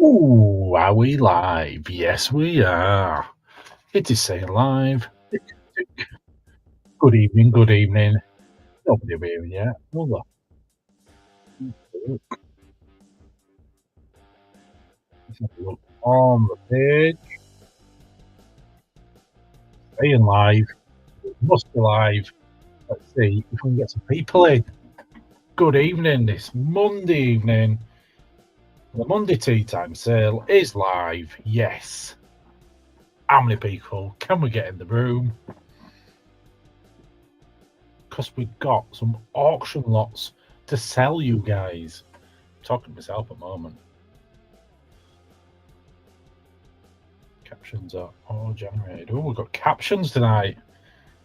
Ooh, are we live? Yes, we are. It is saying live. Good evening, good evening. Nobody here yet. Hold on. Let's have a look on the page. Saying live. It must be live. Let's see if we can get some people in. Good evening. This Monday evening. The Monday tea time sale is live. Yes. How many people can we get in the room? Because we've got some auction lots to sell you guys. I'm talking to myself at the moment. Captions are all generated. Oh, we've got captions tonight.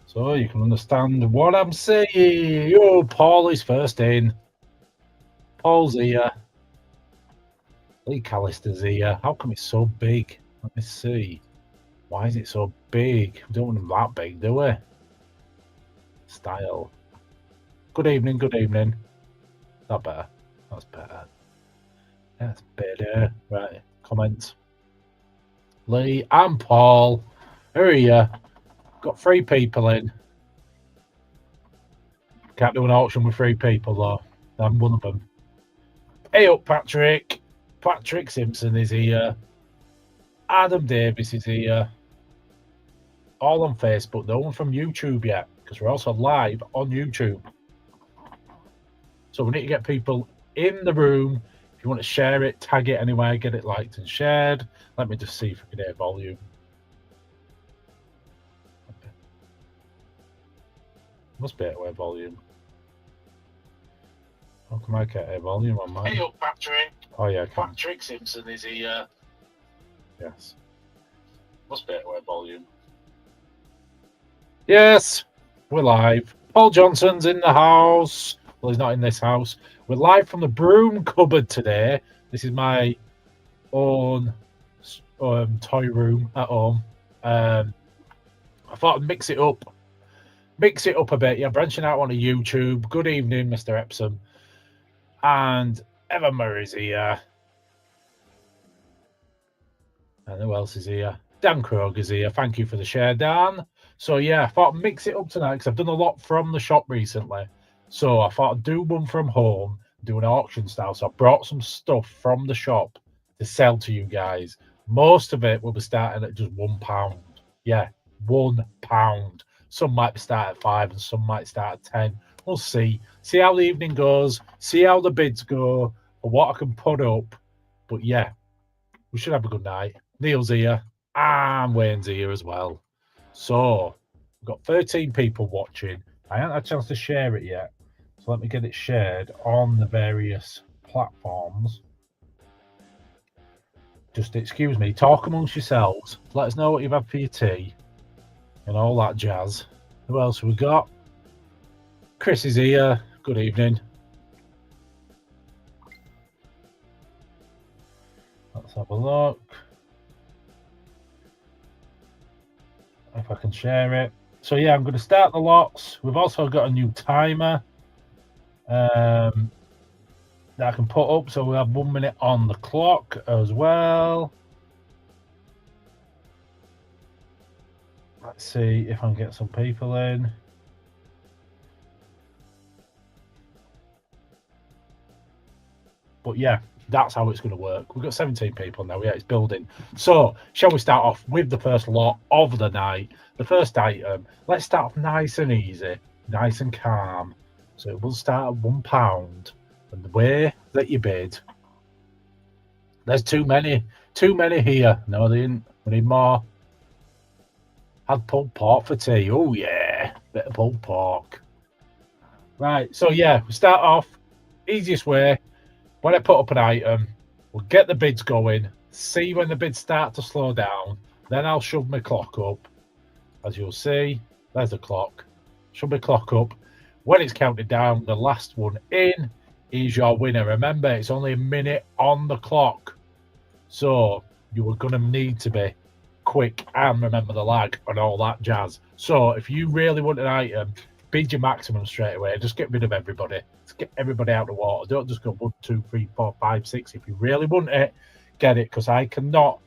So you can understand what I'm saying. Oh, Paul is first in. Paul's here. Lee Callister's here. How come it's so big? Let me see. Why is it so big? We don't want them that big, do we? Style. Good evening, good evening. That better. That's better. That's better. Right. Comments. Lee and Paul. Who are you? Got 3 people in. Can't do an auction with 3 people though. I'm one of them. Hey up, Patrick. Patrick Simpson is here. Adam Davis is here. All on Facebook. No one from YouTube yet, because we're also live on YouTube. So we need to get people in the room. If you want to share it, tag it anywhere, get it liked and shared. Let me just see if we can hear volume. Must be at volume. How come I can't hear volume on mine? Hey up, Patrick. Oh yeah, I can. Patrick Simpson is here. Yes. Must be at volume. Yes, we're live. Paul Johnson's in the house. Well, he's not in this house. We're live from the Broom Cupboard today. This is my own toy room at home. I thought I'd mix it up a bit. Yeah, branching out on YouTube. Good evening, Mr. Epsom. And Evan Murray's here. And who else is here? Dan Kroger's here. Thank you for the share, Dan. So yeah, I thought I'd mix it up tonight because I've done a lot from the shop recently. So I thought I'd do one from home, do an auction style. So I brought some stuff from the shop to sell to you guys. Most of it will be starting at just £1. Yeah, £1. Some might be start at 5 and some might start at 10. We'll see. See how the evening goes. See how the bids go for what I can put up. But yeah, we should have a good night. Neil's here and Wayne's here as well. So we've got 13 people watching. I haven't had a chance to share it yet. So let me get it shared on the various platforms. Just excuse me, talk amongst yourselves. Let us know what you've had for your tea and all that jazz. Who else have we got? Chris is here. Good evening. Let's have a look. If I can share it. So yeah, I'm going to start the lots. We've also got a new timer that I can put up, so we'll have 1 minute on the clock as well. Let's see if I can get some people in. But yeah, that's how it's going to work. We've got 17 people now. Yeah, it's building. So shall we start off with the first lot of the night? The first item. Let's start off nice and easy, nice and calm. So it will start at £1. And the way that you bid. There's too many here. No, they didn't. We need more. Had pulled pork for tea. Oh yeah, bit of pulled pork. Right. So yeah, we start off easiest way. When I put up an item, we'll get the bids going, see when the bids start to slow down, then I'll shove my clock up. As you'll see, there's the clock. Shove my clock up. When it's counted down, the last one in is your winner. Remember, it's only a minute on the clock. So you are going to need to be quick and remember the lag and all that jazz. So if you really want an item, bid your maximum straight away. Just get rid of everybody. Just get everybody out of the water. Don't just go 1, 2, 3, 4, 5, 6. If you really want it, get it because I cannot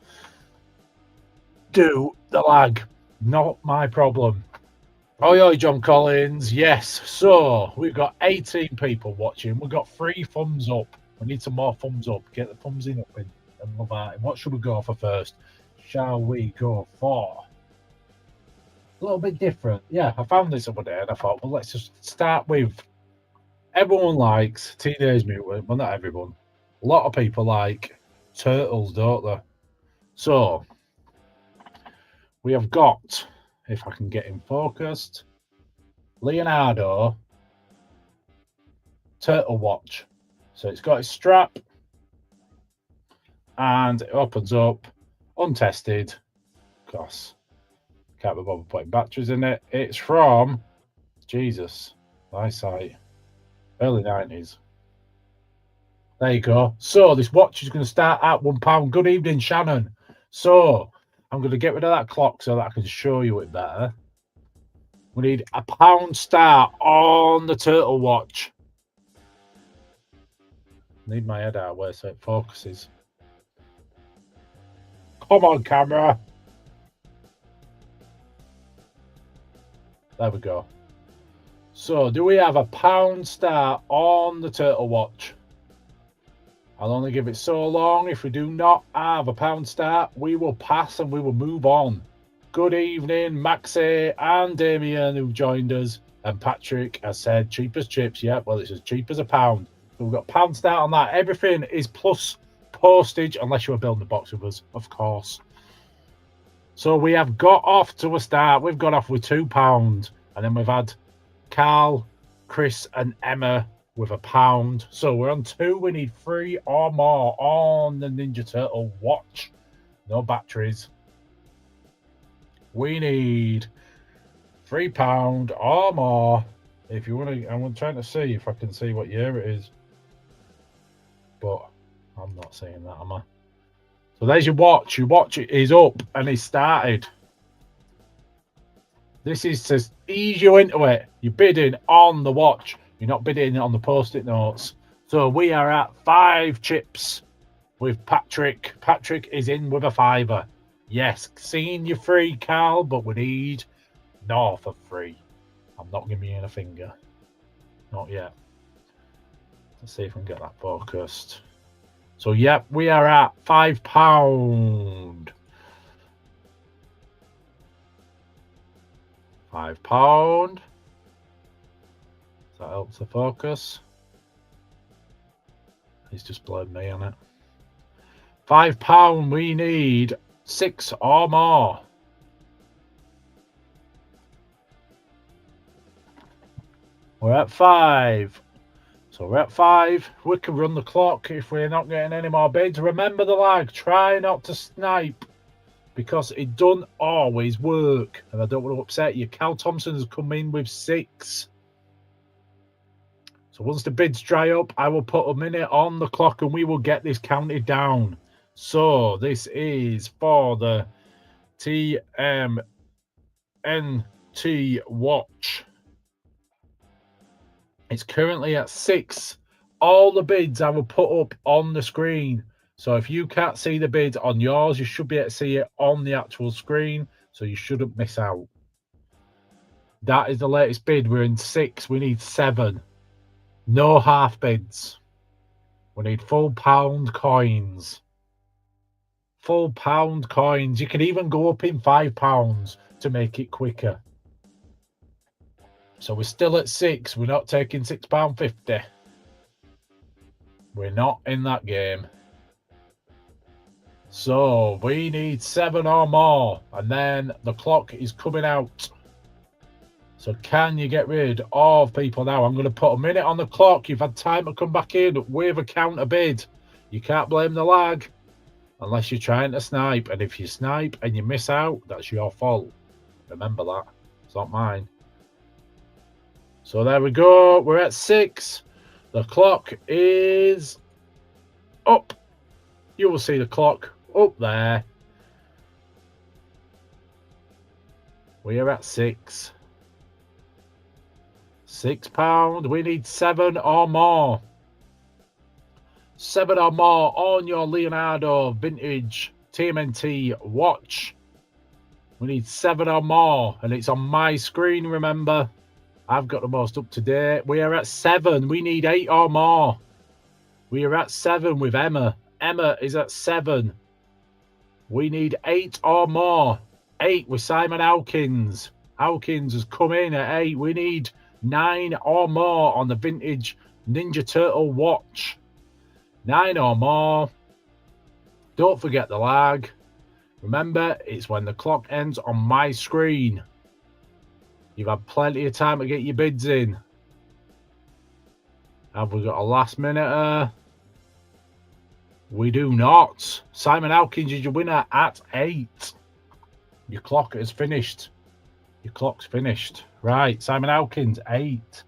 do the lag. Not my problem. Oh, John Collins. Yes. So we've got 18 people watching. We've got 3 thumbs up. We need some more thumbs up. Get the thumbs in up and love at. What should we go for first? Shall we go for a little bit different? Yeah, I found this other day and I thought, well, let's just start with everyone likes Teenage Mutant. Well, not everyone. A lot of people like Turtles, don't they? So we have got, if I can get him focused, Leonardo Turtle Watch. So it's got a strap and it opens up untested. Of course, can't be bothered putting batteries in it. It's from Jesus, eyesight, early 90s. There you go. So this watch is going to start at £1. Good evening, Shannon. So I'm going to get rid of that clock so that I can show you it better. We need £1 start on the Turtle Watch. Need my head out where so it focuses. Come on, camera. There we go. So do we have £1 start on the Turtle Watch? I'll only give it so long. If we do not have £1 start, we will pass and we will move on. Good evening, Maxie and Damien, who joined us. And Patrick has said cheap as chips. Yeah, well, it's as cheap as £1. So we've got £1 start on that. Everything is plus postage, unless you were building a box with us, of course. So we have got off to a start. We've got off with £2. And then we've had Carl, Chris, and Emma with £1. So we're on 2. We need 3 or more on the Ninja Turtle watch. No batteries. We need £3 or more. If you want to, I'm trying to see if I can see what year it is. But I'm not saying that, am I? So there's your watch. Your watch is up and it's started. This is to ease you into it. You're bidding on the watch. You're not bidding on the post-it notes. So we are at 5 chips with Patrick. Patrick is in with a £5. Yes, seeing you free, Carl, but we need north of 3. I'm not giving you a finger. Not yet. Let's see if we can get that focused. So, yep, we are at £5. £5. That helps the focus. He's just blowing me on it. £5. We need 6 or more. We're at 5. So we're at 5. We can run the clock if we're not getting any more bids. Remember the lag. Try not to snipe because it don't always work. And I don't want to upset you. Cal Thompson has come in with 6. So once the bids dry up, I will put a minute on the clock and we will get this counted down. So this is for the TMNT watch. It's currently at 6. All the bids I will put up on the screen. So if you can't see the bids on yours, you should be able to see it on the actual screen. So you shouldn't miss out. That is the latest bid. We're in 6. We need 7. No half bids. We need full pound coins. Full pound coins. You can even go up in £5 to make it quicker. So we're still at 6. We're not taking £6.50. We're not in that game. So we need 7 or more. And then the clock is coming out. So can you get rid of people now? I'm going to put a minute on the clock. You've had time to come back in with a counter bid. You can't blame the lag unless you're trying to snipe. And if you snipe and you miss out, that's your fault. Remember that. It's not mine. So there we go. We're at 6. The clock is up. You will see the clock up there. We are at 6. £6. We need 7 or more. 7 or more on your Leonardo vintage TMNT watch. We need 7 or more, and it's on my screen, remember. I've got the most up to date. We are at 7. We need 8 or more. We are at 7 with Emma. Emma is at 7. We need 8 or more. 8 with Simon Howkins. Howkins has come in at 8. We need 9 or more on the vintage Ninja Turtle watch. 9 or more. Don't forget the lag. Remember, it's when the clock ends on my screen. You've had plenty of time to get your bids in. Have we got a last minute? We do not. Simon Howkins is your winner at 8. Your clock is finished. Your clock's finished. Right, Simon Howkins, 8.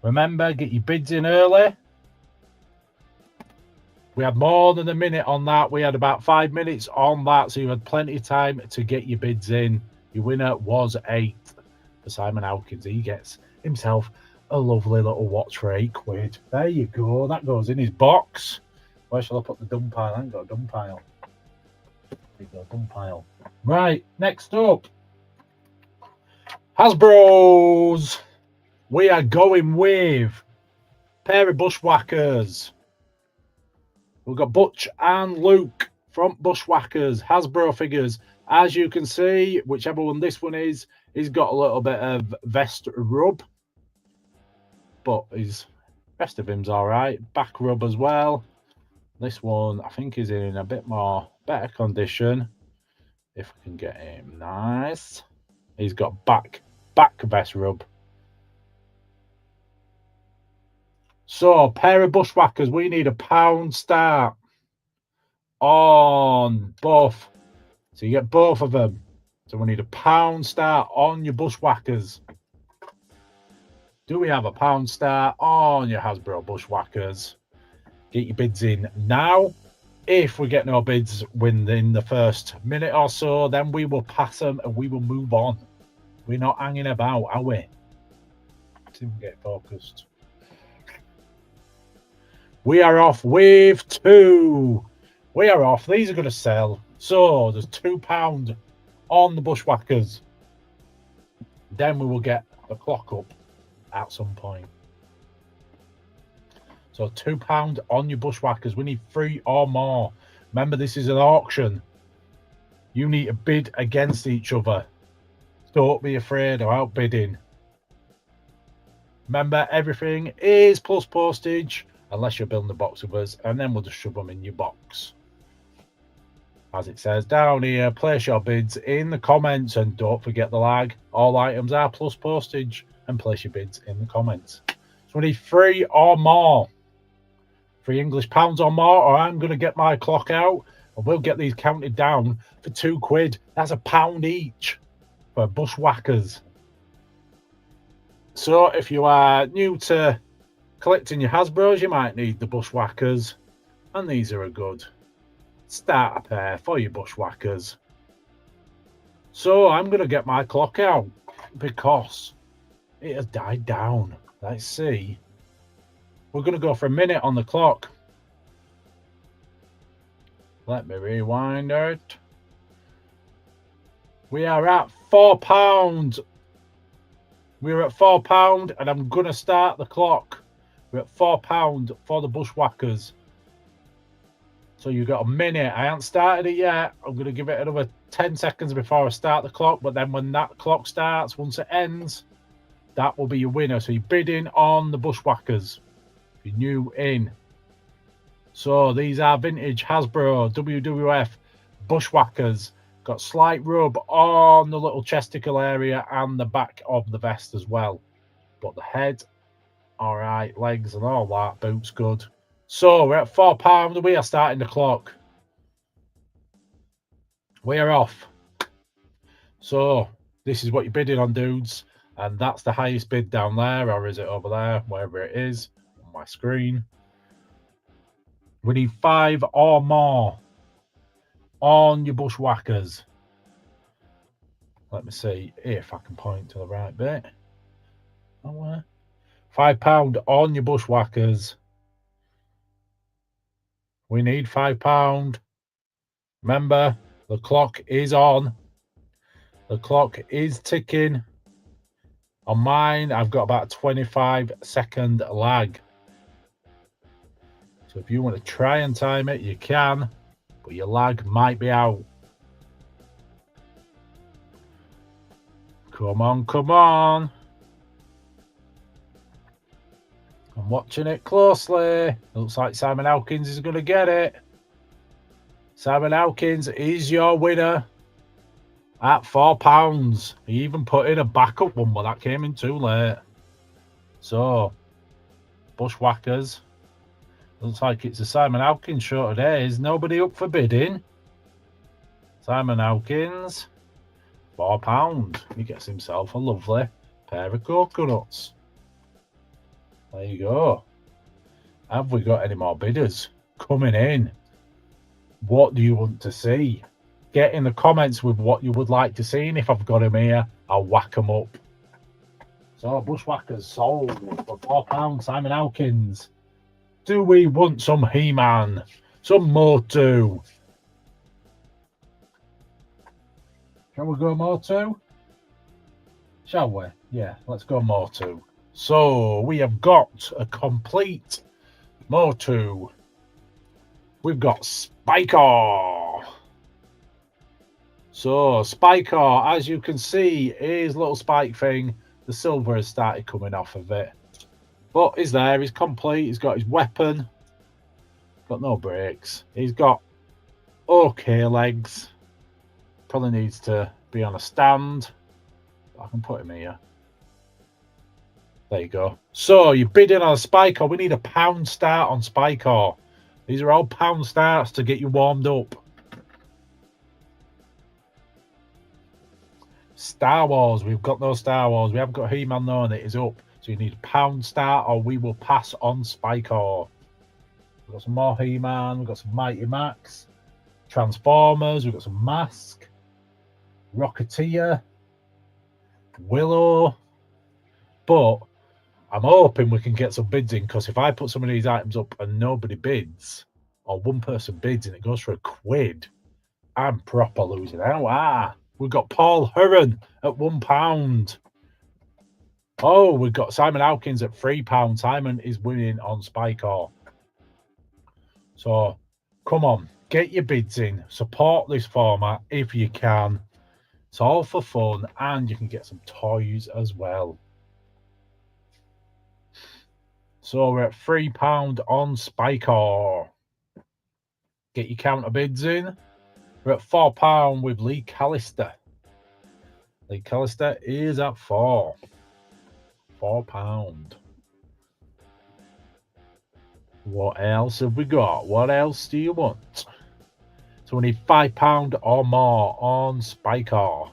Remember, get your bids in early. We had more than a minute on that. We had about 5 minutes on that, so you had plenty of time to get your bids in. Your winner was 8 for Simon Howkins. He gets himself a lovely little watch for £8. There you go. That goes in his box. Where shall I put the dung pile? I ain't got a dung pile. There you go, dung pile. Right, next up. Hasbro's. We are going with pair of Bushwhackers. We've got Butch and Luke from Bushwhackers, Hasbro figures. As you can see, whichever one this one is, he's got a little bit of vest rub. But his rest of him's all right. Back rub as well. This one, I think, is in a bit more better condition. If we can get him nice. He's got back vest rub. So, pair of Bushwhackers, we need a £1 start on both. So you get both of them. So we need a £1 start on your Bushwhackers. Do we have a £1 start on your Hasbro Bushwhackers? Get your bids in now. If we get no bids within the first minute or so, then we will pass them and we will move on. We're not hanging about, are we? Let's see if we get focused. We are off with 2. We are off. These are going to sell. So there's £2 on the Bushwhackers. Then we will get the clock up at some point. So £2 on your Bushwhackers. We need 3 or more. Remember, this is an auction. You need to bid against each other. Don't be afraid of outbidding. Remember, everything is plus postage, unless you're building a box with us, and then we'll just shove them in your box. As it says down here, place your bids in the comments, and don't forget the lag. All items are plus postage, and place your bids in the comments. So we need 3 or more. 3 English pounds or more, or I'm going to get my clock out, and we'll get these counted down for £2. That's £1 each for Bushwhackers. So if you are new to collecting your Hasbros, you might need the Bushwhackers, and these are a good starter pair for your Bushwhackers. So I'm going to get my clock out because it has died down. Let's see. We're going to go for a minute on the clock. Let me rewind it. We are at £4. We're at £4, and I'm going to start the clock. We're at £4 for the Bushwhackers. So you've got a minute. I haven't started it yet. I'm going to give it another 10 seconds before I start the clock. But then when that clock starts, once it ends, that will be your winner. So you're bidding on the Bushwhackers. You're new in. So these are vintage Hasbro WWF Bushwhackers. Got slight rub on the little chesticle area and the back of the vest as well. But the head, all right, legs and all that, boots good. So we're at £4 and we are starting the clock. We are off. So this is what you're bidding on, dudes. And that's the highest bid down there, or is it over there, wherever it is on my screen. We need 5 or more on your Bushwhackers. Let me see if I can point to the right bit. Oh, £5 on your bushwhackers. We need £5. Remember, the clock is on. The clock is ticking. On mine, I've got about a 25-second lag. So if you want to try and time it, you can, but your lag might be out. Come on, come on. I'm watching it closely. Looks like Simon Elkins is going to get it. Simon Elkins is your winner at £4. He even put in a backup one, but that came in too late. So, bushwhackers. Looks like it's a Simon Elkins show today. Is nobody up for bidding? Simon Elkins, £4. He gets himself a lovely pair of coconuts. There you go. Have we got any more bidders coming in? What do you want to see? Get in the comments with what you would like to see, and if I've got them here, I'll whack them up. So, bushwhackers sold for £4. Simon Elkins. Do we want some He-Man? Some Motu? Shall we go Motu? Shall we? Yeah, let's go Motu. So, we have got a complete Motu. We've got Spiker. So, Spiker, as you can see, his little spike thing, the silver has started coming off of it. But he's there, he's complete, he's got his weapon. Got no brakes. He's got okay legs. Probably needs to be on a stand. I can put him here. There you go. So, you're bidding on a Spiker. We need a £1 start on Spiker. These are all £1 starts to get you warmed up. Star Wars. We've got no Star Wars. We haven't got He-Man though, and it is up. So you need a £1 start or we will pass on Spiker. We've got some more He-Man. We've got some Mighty Max. Transformers. We've got some Mask. Rocketeer. Willow. But I'm hoping we can get some bids in, because if I put some of these items up and nobody bids, or one person bids and it goes for £1, I'm proper losing out. We've got Paul Hurren at £1. Oh, we've got Simon Elkins at £3. Simon is winning on Spiker. So, come on, get your bids in. Support this format if you can. It's all for fun, and you can get some toys as well. So we're at £3 on Spiker. Get your counter bids in. We're at £4 with Lee Callister. Lee Callister is at £4. £4. What else have we got? What else do you want? So we need £5 or more on Spiker.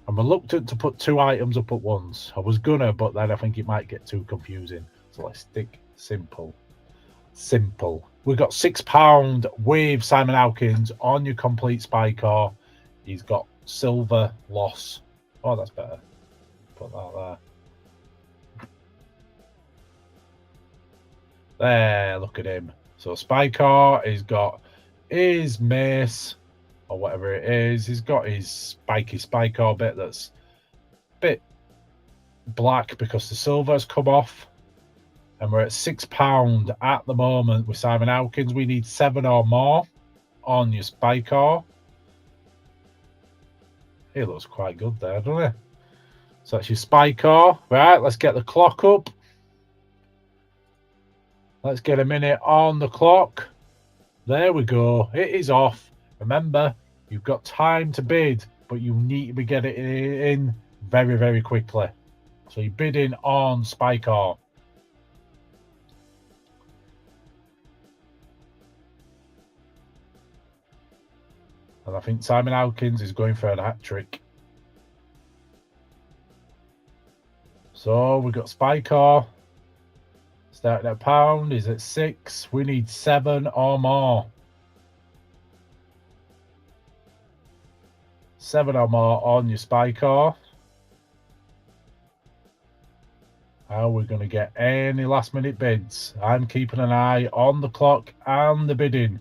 I'm reluctant to put 2 items up at once. I was gonna, but then I think it might get too confusing. So let's stick simple. Simple. We've got £6 with Simon Elkins on your complete Spiker. He's got silver loss. Oh, that's better. Put that there. There, look at him. So Spiker, he's got his mace, or whatever it is. He's got his spiky Spiker bit that's a bit black because the silver's come off. And we're at £6 at the moment with Simon Elkins. We need 7 or more on your Spiker. He looks quite good there, doesn't he? So that's your Spiker. Right, let's get the clock up. Let's get a minute on the clock. There we go. It is off. Remember, you've got time to bid, but you need to be getting it in very, very quickly. So you're bidding on Spiker. And I think Simon Elkins is going for a hat-trick. So we've got Spiker. Starting at £1, is at 6. We need 7 or more. 7 or more on your Spiker. Are we going to get any last minute bids? I'm keeping an eye on the clock and the bidding.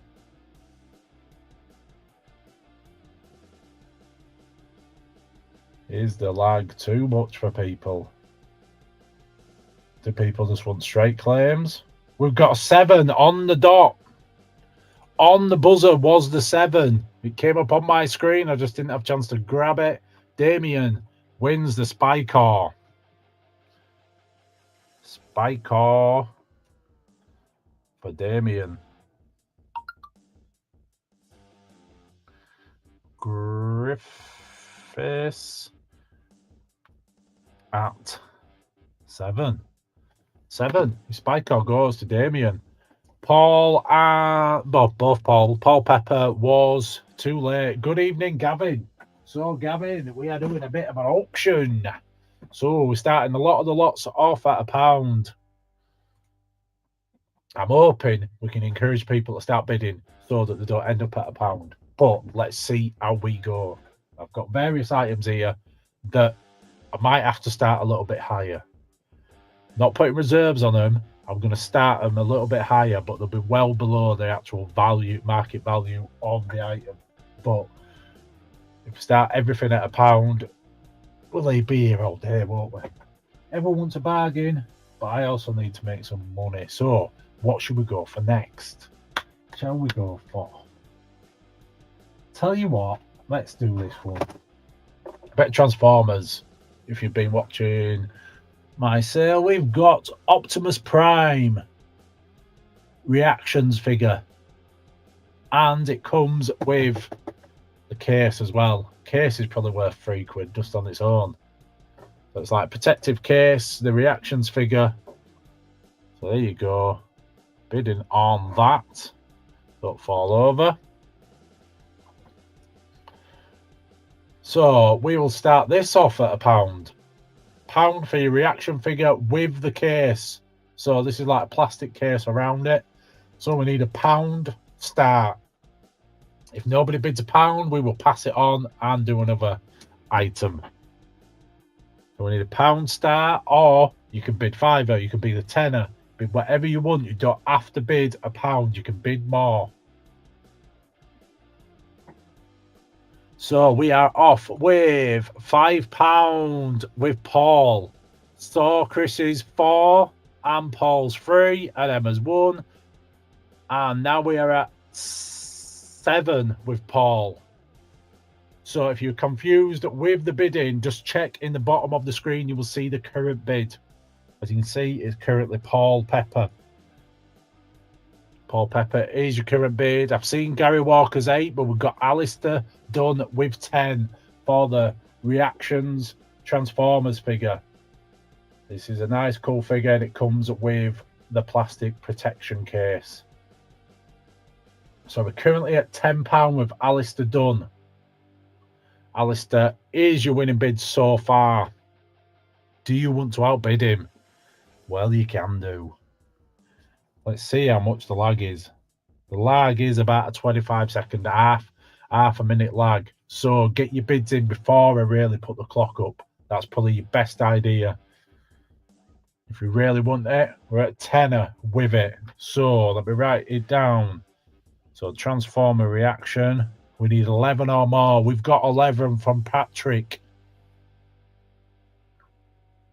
Is the lag too much for people? Do people just want straight claims? We've got a 7 on the dot. On the buzzer was the 7. It came up on my screen. I just didn't have a chance to grab it. Damien wins the spy car. Spy car for Damien. Griffiths at 7. 7. Spy car goes to Damien. Paul and both Paul Pepper was too late. Good evening, Gavin. So, Gavin, we are doing a bit of an auction. So, we're starting a lot of the lots off at £1. I'm hoping we can encourage people to start bidding so that they don't end up at £1. But let's see how we go. I've got various items here that I might have to start a little bit higher. Not putting reserves on them. I'm going to start them a little bit higher, but they'll be well below the actual value, market value of the item. But if we start everything at £1, we'll be here all day, won't we? Everyone wants a bargain, but I also need to make some money. So, what should we go for next? Shall we go for? Tell you what, let's do this one. I bet Transformers, if you've been watching my sale, we've got Optimus Prime reactions figure, and it comes with the case as well. Case is probably worth £3 just on its own. So it's like protective case, the reactions figure. So there you go. Bidding on that. Don't fall over. So we will start this off at £1. £1 for your reaction figure with the case. So this is like a plastic case around it. So we need £1 start. If nobody bids £1, we will pass it on and do another item. So we need £1 start, or you can bid £5, you can bid a tenner, bid whatever you want. You don't have to bid £1, you can bid more. So we are off with £5 with Paul. So Chris's 4 and Paul's 3 and Emma's 1. And now we are at 7 with Paul. So if you're confused with the bidding, just check in the bottom of the screen. You will see the current bid. As you can see, it's currently Paul Pepper. Paul Pepper is your current bid. I've seen Gary Walker's 8, but we've got Alistair done with 10 for the reactions Transformers figure. This is a nice, cool figure, and it comes with the plastic protection case. So we're currently at £10 with Alistair done. Alistair is your winning bid so far. Do you want to outbid him? Well, you can do. Let's see how much the lag is. The lag is about a 25-second, half a minute lag. So get your bids in before I really put the clock up. That's probably your best idea. If you really want it, we're at tenner with it. So let me write it down. So Transformer reaction. We need 11 or more. We've got 11 from Patrick.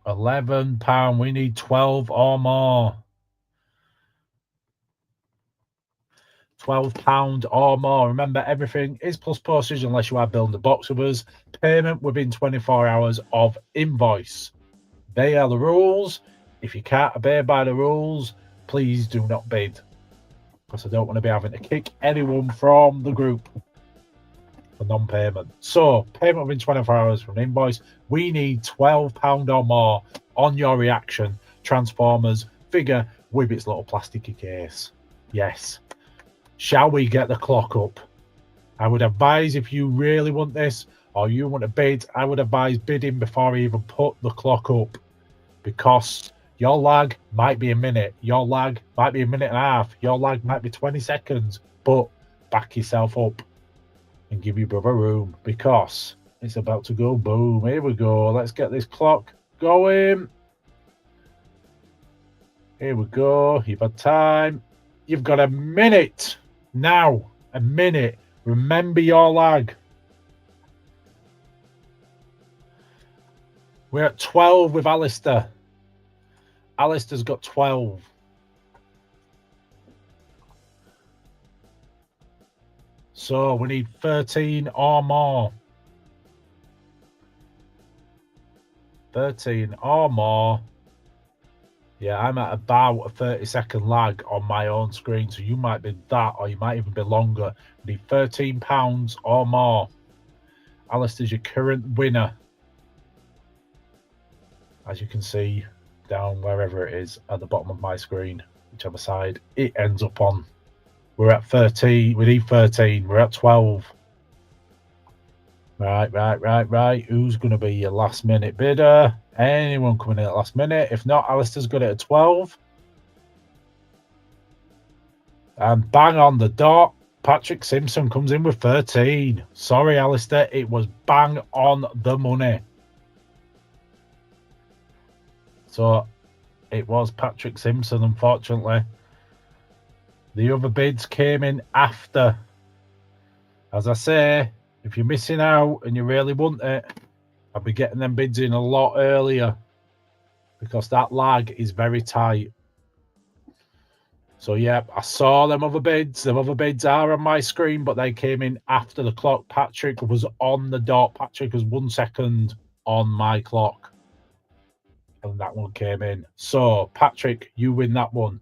£11. We need 12 or more. £12 or more. Remember, everything is plus postage unless you are building the box with us. Payment within 24 hours of invoice. They are the rules. If you can't obey by the rules, please do not bid, because I don't want to be having to kick anyone from the group for non-payment. So, payment within 24 hours from invoice. We need £12 or more on your reaction Transformers figure with its little plasticky case. Yes. Shall we get the clock up? I would advise, if you really want this or you want to bid, I would advise bidding before I even put the clock up, because your lag might be a minute, your lag might be a minute and a half, your lag might be 20 seconds, but back yourself up and give your brother room, because it's about to go boom. Here we go. Let's get this clock going. Here we go. You've had time. You've got a minute now. A minute. Remember your lag. We're at 12 with Alistair. Alistair's got 12. So we need 13 or more. 13 or more. Yeah, I'm at about a 30-second lag on my own screen, so you might be that, or you might even be longer. We need £13 or more. Alistair's your current winner. As you can see, down wherever it is at the bottom of my screen, whichever side it ends up on. We're at 13. We need 13. We're at 12. Right. Who's going to be your last minute bidder? Anyone coming in at last minute? If not, Alistair's got it at 12. And bang on the dot, Patrick Simpson comes in with 13. Sorry, Alistair, it was bang on the money. So it was Patrick Simpson, unfortunately. The other bids came in after. As I say, if you're missing out and you really want it, I'll be getting them bids in a lot earlier because that lag is very tight. So, yeah, I saw them other bids. Them other bids are on my screen, but they came in after the clock. Patrick was on the dot. Patrick was 1 second on my clock. And that one came in. So, Patrick, you win that one.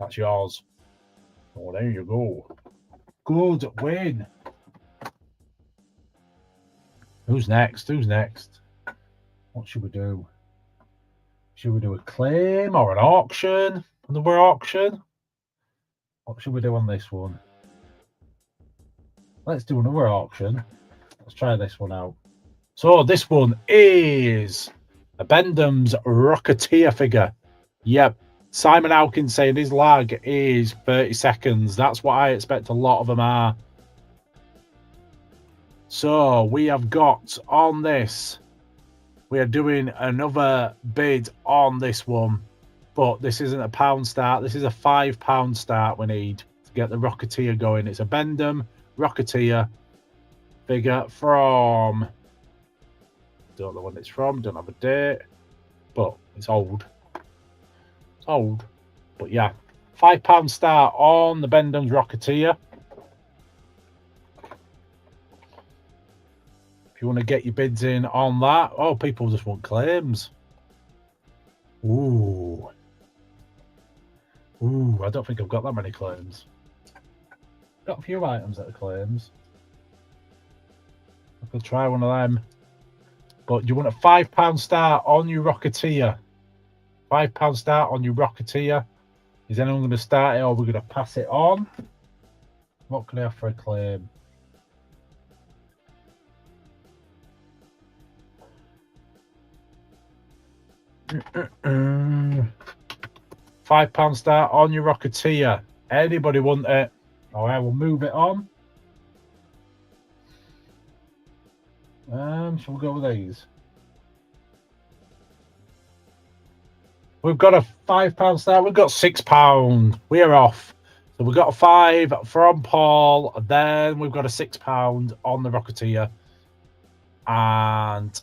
That's yours. Oh, there you go. Good win. Who's next? What should we do? Should we do a claim or an auction? Another auction? What should we do on this one? Let's do another auction. Let's try this one out. So this one is a Bendham's Rocketeer figure. Yep. Simon Hawkins saying his lag is 30 seconds. That's what I expect a lot of them are. So we have got on this, we are doing another bid on this one, but this isn't a £1 start. This is a £5 start we need to get the Rocketeer going. It's a Bentham Rocketeer figure from, don't know when it's from, don't have a date, but it's old. It's old, but yeah, £5 start on the Bendham's Rocketeer. If you want to get your bids in on that. Oh, people just want claims. Ooh, I don't think I've got that many claims. Got a few items that are claims. I could try one of them. But you want a £5 start on your Rocketeer. £5 start on your Rocketeer. Is anyone going to start it or we're going to pass it on? What can I offer a claim? £5 start on your Rocketeer. Anybody want it? All right, we'll move it on. Shall we go with these? We've got a £5 start. We've got £6. We're off. So we've got a 5 from Paul. Then we've got a £6 on the Rocketeer. And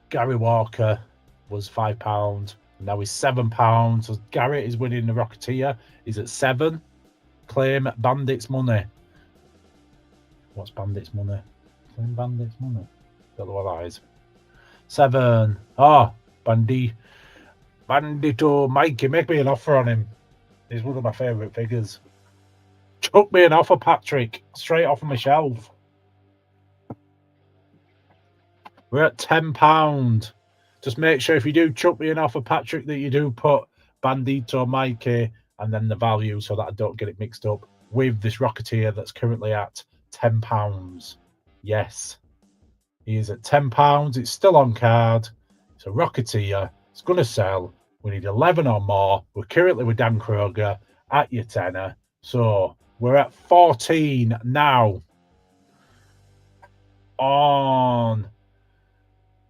Gary Walker was £5. Now he's £7. So Garrett is winning the Rocketeer. He's at 7. Claim Bandits money. What's Bandits money? Claim Bandits money. Don't know what that is. 7. Oh, Bandito Mikey. Make me an offer on him. He's one of my favourite figures. Chuck me an offer, Patrick. Straight off of my shelf. We're at £10. Just make sure if you do chuck me an offer, Patrick, that you do put Bandito Mikey and then the value so that I don't get it mixed up with this Rocketeer that's currently at £10. Yes. He is at £10. It's still on card. It's a Rocketeer. It's going to sell. We need 11 or more. We're currently with Dan Kroger at your tenner. So we're at 14 now on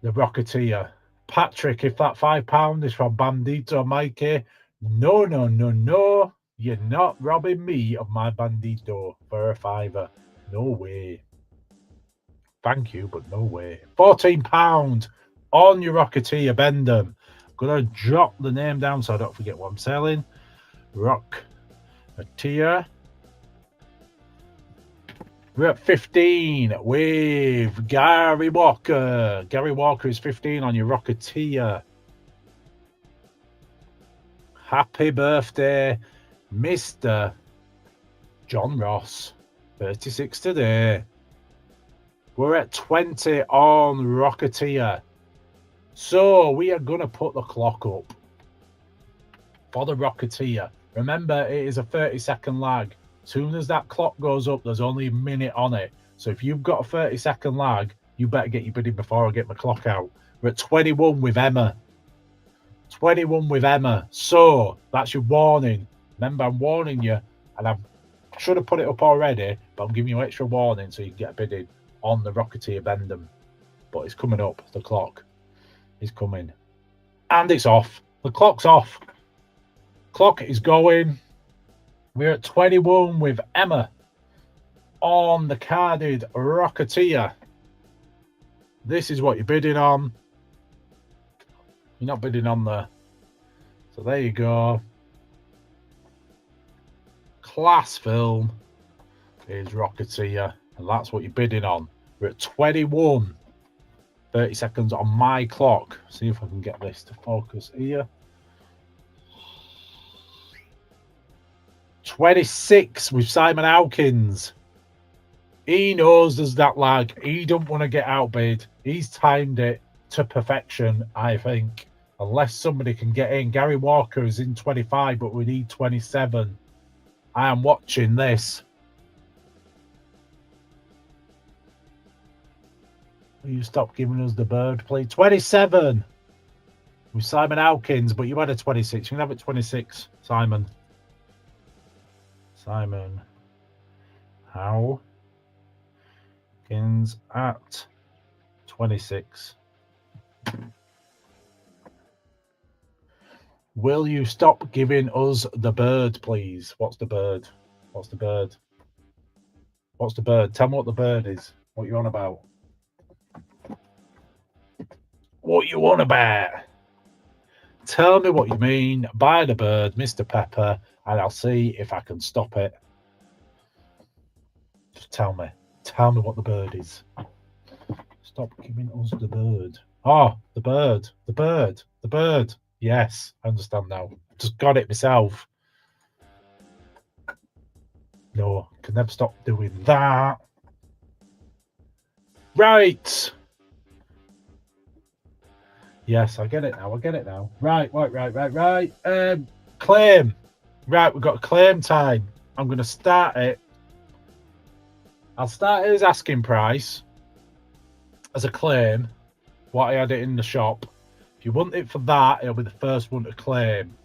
the Rocketeer. Patrick, if that £5 is from Bandito Mikey, no, no, no, no. You're not robbing me of my Bandito for a fiver. No way. Thank you, but no way. £14 on your Rocketeer Bendham. I'm going to drop the name down so I don't forget what I'm selling. Rocketeer. We're at 15 with Gary Walker. Gary Walker is 15 on your Rocketeer. Happy birthday, Mr. John Ross. 36 today. We're at 20 on Rocketeer. So we are going to put the clock up for the Rocketeer. Remember, it is a 30-second lag. Soon as that clock goes up, there's only a minute on it. So if you've got a 30-second lag, you better get your bidding before I get my clock out. We're at 21 with Emma. 21 with Emma. So that's your warning. Remember, I'm warning you, and I should have put it up already, but I'm giving you extra warning so you can get a bidding on the Rocketeer Bendham. But it's coming up. The clock is coming. And it's off. The clock's off. Clock is going. We're at 21 with Emma on the carded Rocketeer. This is what you're bidding on. You're not bidding on the... So there you go. Class film is Rocketeer. And that's what you're bidding on. We're at 21. 30 seconds on my clock. See if I can get this to focus here. 26 with Simon Howkins. He knows there's that lag. He don't want to get outbid. He's timed it to perfection, I think. Unless somebody can get in. Gary Walker is in 25, but we need 27. I am watching this. Will you stop giving us the bird, please? 27 with Simon Howkins, but you had a 26. You can have it 26, Simon. Simon Howkins at 26. Will you stop giving us the bird, please? What's the bird? What's the bird? What's the bird? Tell me what the bird is. What you on about? What you on about? Tell me what you mean by the bird, Mr. Pepper, and I'll see if I can stop it. Just tell me. Tell me what the bird is. Stop giving us the bird. Oh, the bird. The bird. The bird. Yes, I understand now. Just got it myself. No, can never stop doing that. Right. Yes, I get it now. I get it now. Right. Claim. Right, we've got claim time. I'm going to start it. I'll start it as asking price. As a claim. What I had it in the shop. If you want it for that, it'll be the first one to claim.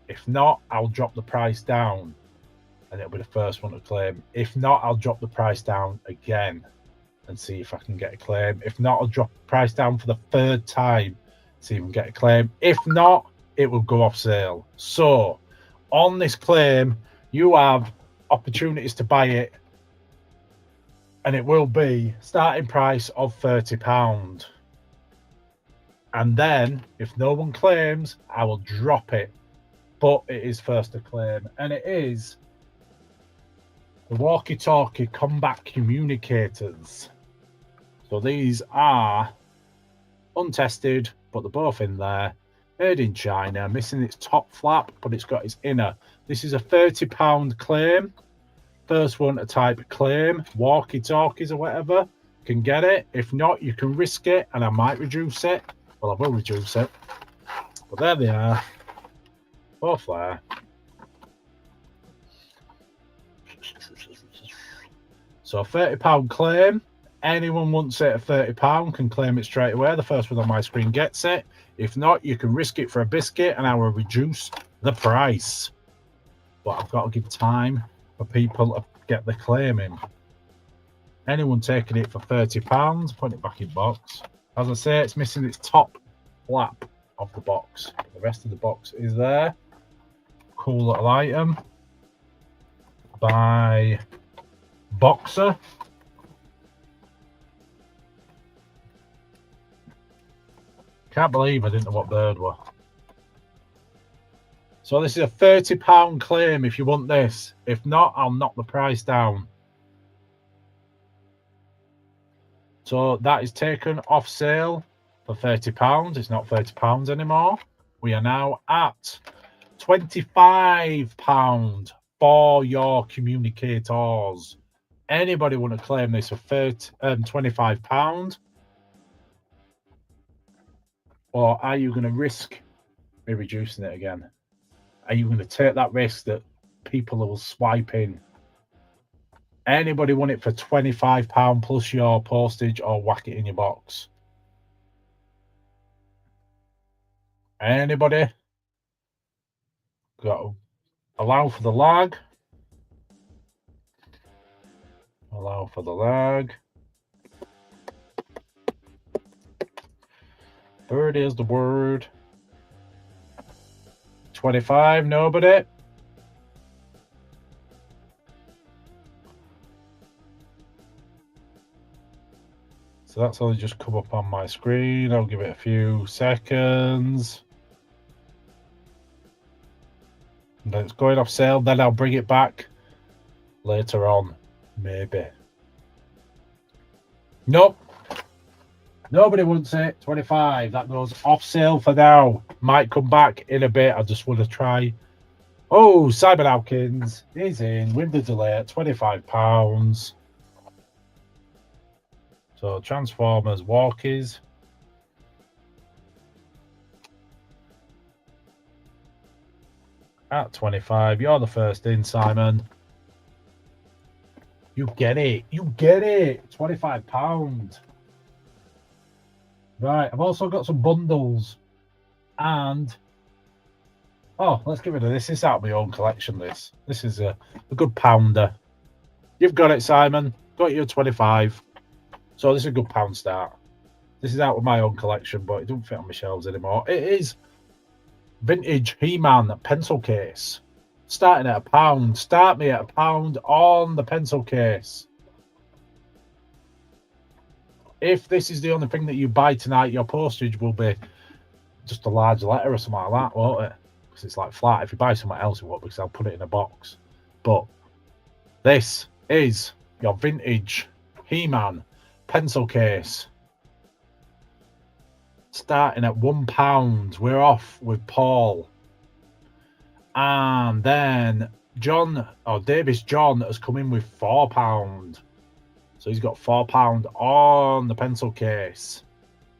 If not, I'll drop the price down. And it'll be the first one to claim. If not, I'll drop the price down again. And see if I can get a claim. If not, I'll drop the price down for the third time. See if we can get a claim. If not, it will go off sale. So, on this claim, you have opportunities to buy it. And it will be starting price of £30. And then, if no one claims, I will drop it. But it is first to claim. And it is the walkie-talkie combat communicators. So these are untested, but they're both in there. Made in China, missing its top flap, but it's got its inner. This is a £30 claim. First one to type claim, walkie-talkies or whatever, can get it. If not, you can risk it, and I might reduce it. Well, I will reduce it. But there they are. Both there. So a £30 claim. Anyone wants it at £30 can claim it straight away. The first one on my screen gets it. If not, you can risk it for a biscuit and I will reduce the price. But I've got to give time for people to get the claim in. Anyone taking it for £30, put it back in box. As I say, it's missing its top flap of the box. The rest of the box is there. Cool little item by Boxer. Can't believe I didn't know what bird were. So this is a £30 claim if you want this. If not, I'll knock the price down. So that is taken off sale for £30. It's not £30 anymore. We are now at £25 for your communicators. Anybody want to claim this for £25? Or are you going to risk me reducing it again? Are you going to take that risk that people will swipe in? Anybody want it for £25 plus your postage or whack it in your box? Anybody? Got to allow for the lag. Allow for the lag. Bird is the word. 25, nobody. So that's only just come up on my screen. I'll give it a few seconds. And then it's going off sale. Then I'll bring it back later on, maybe. Nope. Nobody wants it. 25. That goes off sale for now. Might come back in a bit. I just want to try. Oh, Simon Hopkins is in with the delay at £25. So Transformers walkies. At 25. You're the first in, Simon. You get it. You get it. £25. Right. I've also got some bundles. And oh, let's get rid of this. This is out of my own collection, this. This is a good pounder. You've got it, Simon. Got you a 25. So this is a good pound start. This is out of my own collection, but it doesn't fit on my shelves anymore. It is vintage He-Man pencil case. Starting at £1. Start me at £1 on the pencil case. If this is the only thing that you buy tonight, your postage will be just a large letter or something like that, won't it? Because it's like flat. If you buy something else, it won't, because I'll put it in a box. But this is your vintage He-Man pencil case. Starting at £1. We're off with Paul. And then Davis John has come in with £4. So he's got £4 on the pencil case.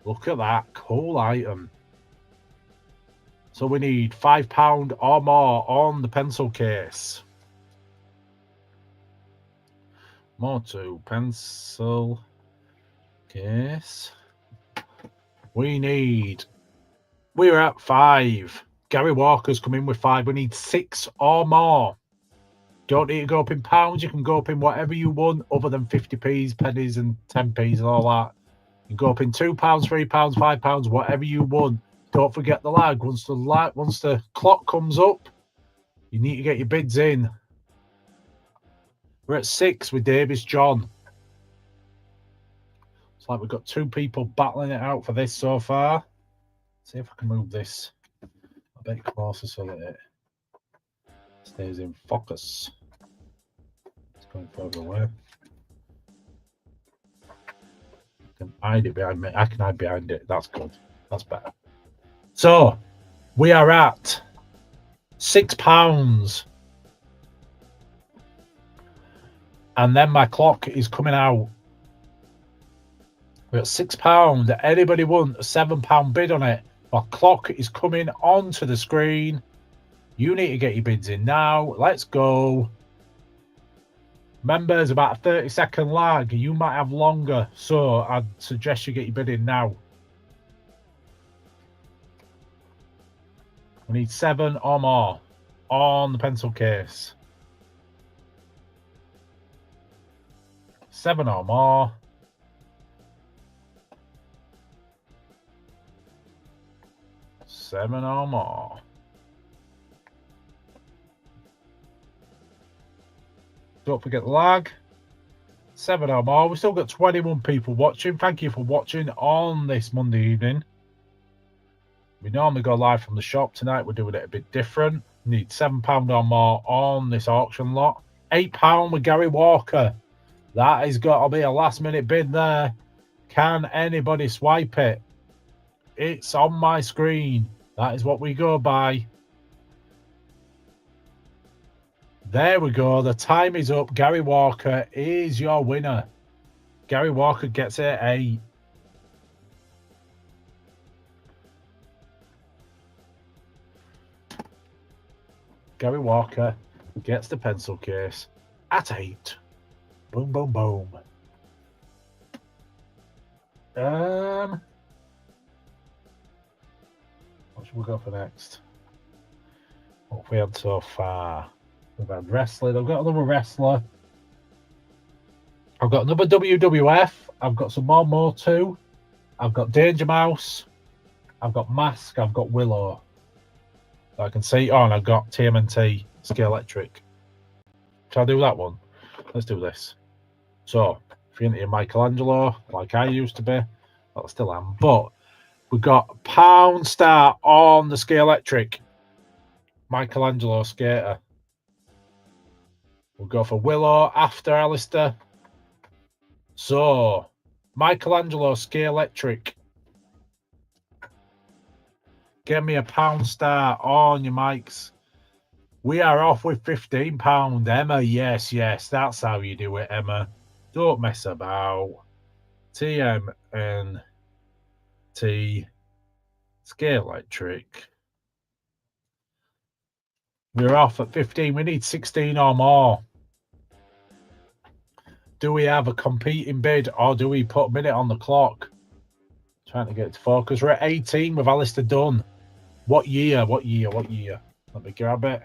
Look at that. Cool item. So we need £5 or more on the pencil case. More to pencil case. We're at 5. Gary Walker's come in with 5. We need 6 or more. Don't need to go up in pounds. You can go up in whatever you want other than 50p's, pennies and 10p's and all that. You can go up in £2, £3, £5, whatever you want. Don't forget the lag. Once the clock comes up, you need to get your bids in. We're at 6 with Davis John. It's like we've got 2 people battling it out for this so far. See if I can move this a bit closer so that it stays in focus. It's going further away. I can hide it behind me. I can hide behind it. That's good. That's better. So we are at £6. And then my clock is coming out. We're at £6. Anybody want a £7 bid on it? My clock is coming onto the screen. You need to get your bids in now. Let's go. Remember, there's about a 30-second lag. You might have longer, so I'd suggest you get your bid in now. We need 7 or more on the pencil case. 7 or more. 7 or more. Don't forget the lag. 7 or more. We've still got 21 people watching. Thank you for watching on this Monday evening. We normally go live from the shop. Tonight we're doing it a bit different. We need £7 or more on this auction lot. £8 with Gary Walker. That has got to be a last minute bid there. Can anybody swipe it? It's on my screen. That is what we go by. There we go. The time is up. Gary Walker is your winner. Gary Walker gets it at 8. Gary Walker gets the pencil case at 8. Boom, boom, boom. What should we go for next? What have we had so far? We've had wrestling. I've got another wrestler. I've got another WWF. I've got some more Motu. I've got Danger Mouse. I've got Mask. I've got Willow. I can see. Oh, and I've got TMNT Scale Electric. Shall I do that one? Let's do this. So, if you're into Michelangelo, like I used to be, well, I still am, but we've got pound star on the Scale Electric. Michelangelo skater. We'll go for Willow after Alistair. So, Michelangelo Scale Electric. Give me a pound star on your mics. We are off with £15. Emma, yes, that's how you do it, Emma. Don't mess about. TMNT Scale Electric. We're off at 15. We need 16 or more. Do we have a competing bid or do we put a minute on the clock? Trying to get it to focus. We're at 18 with Alistair Dunn. What year? Let me grab it.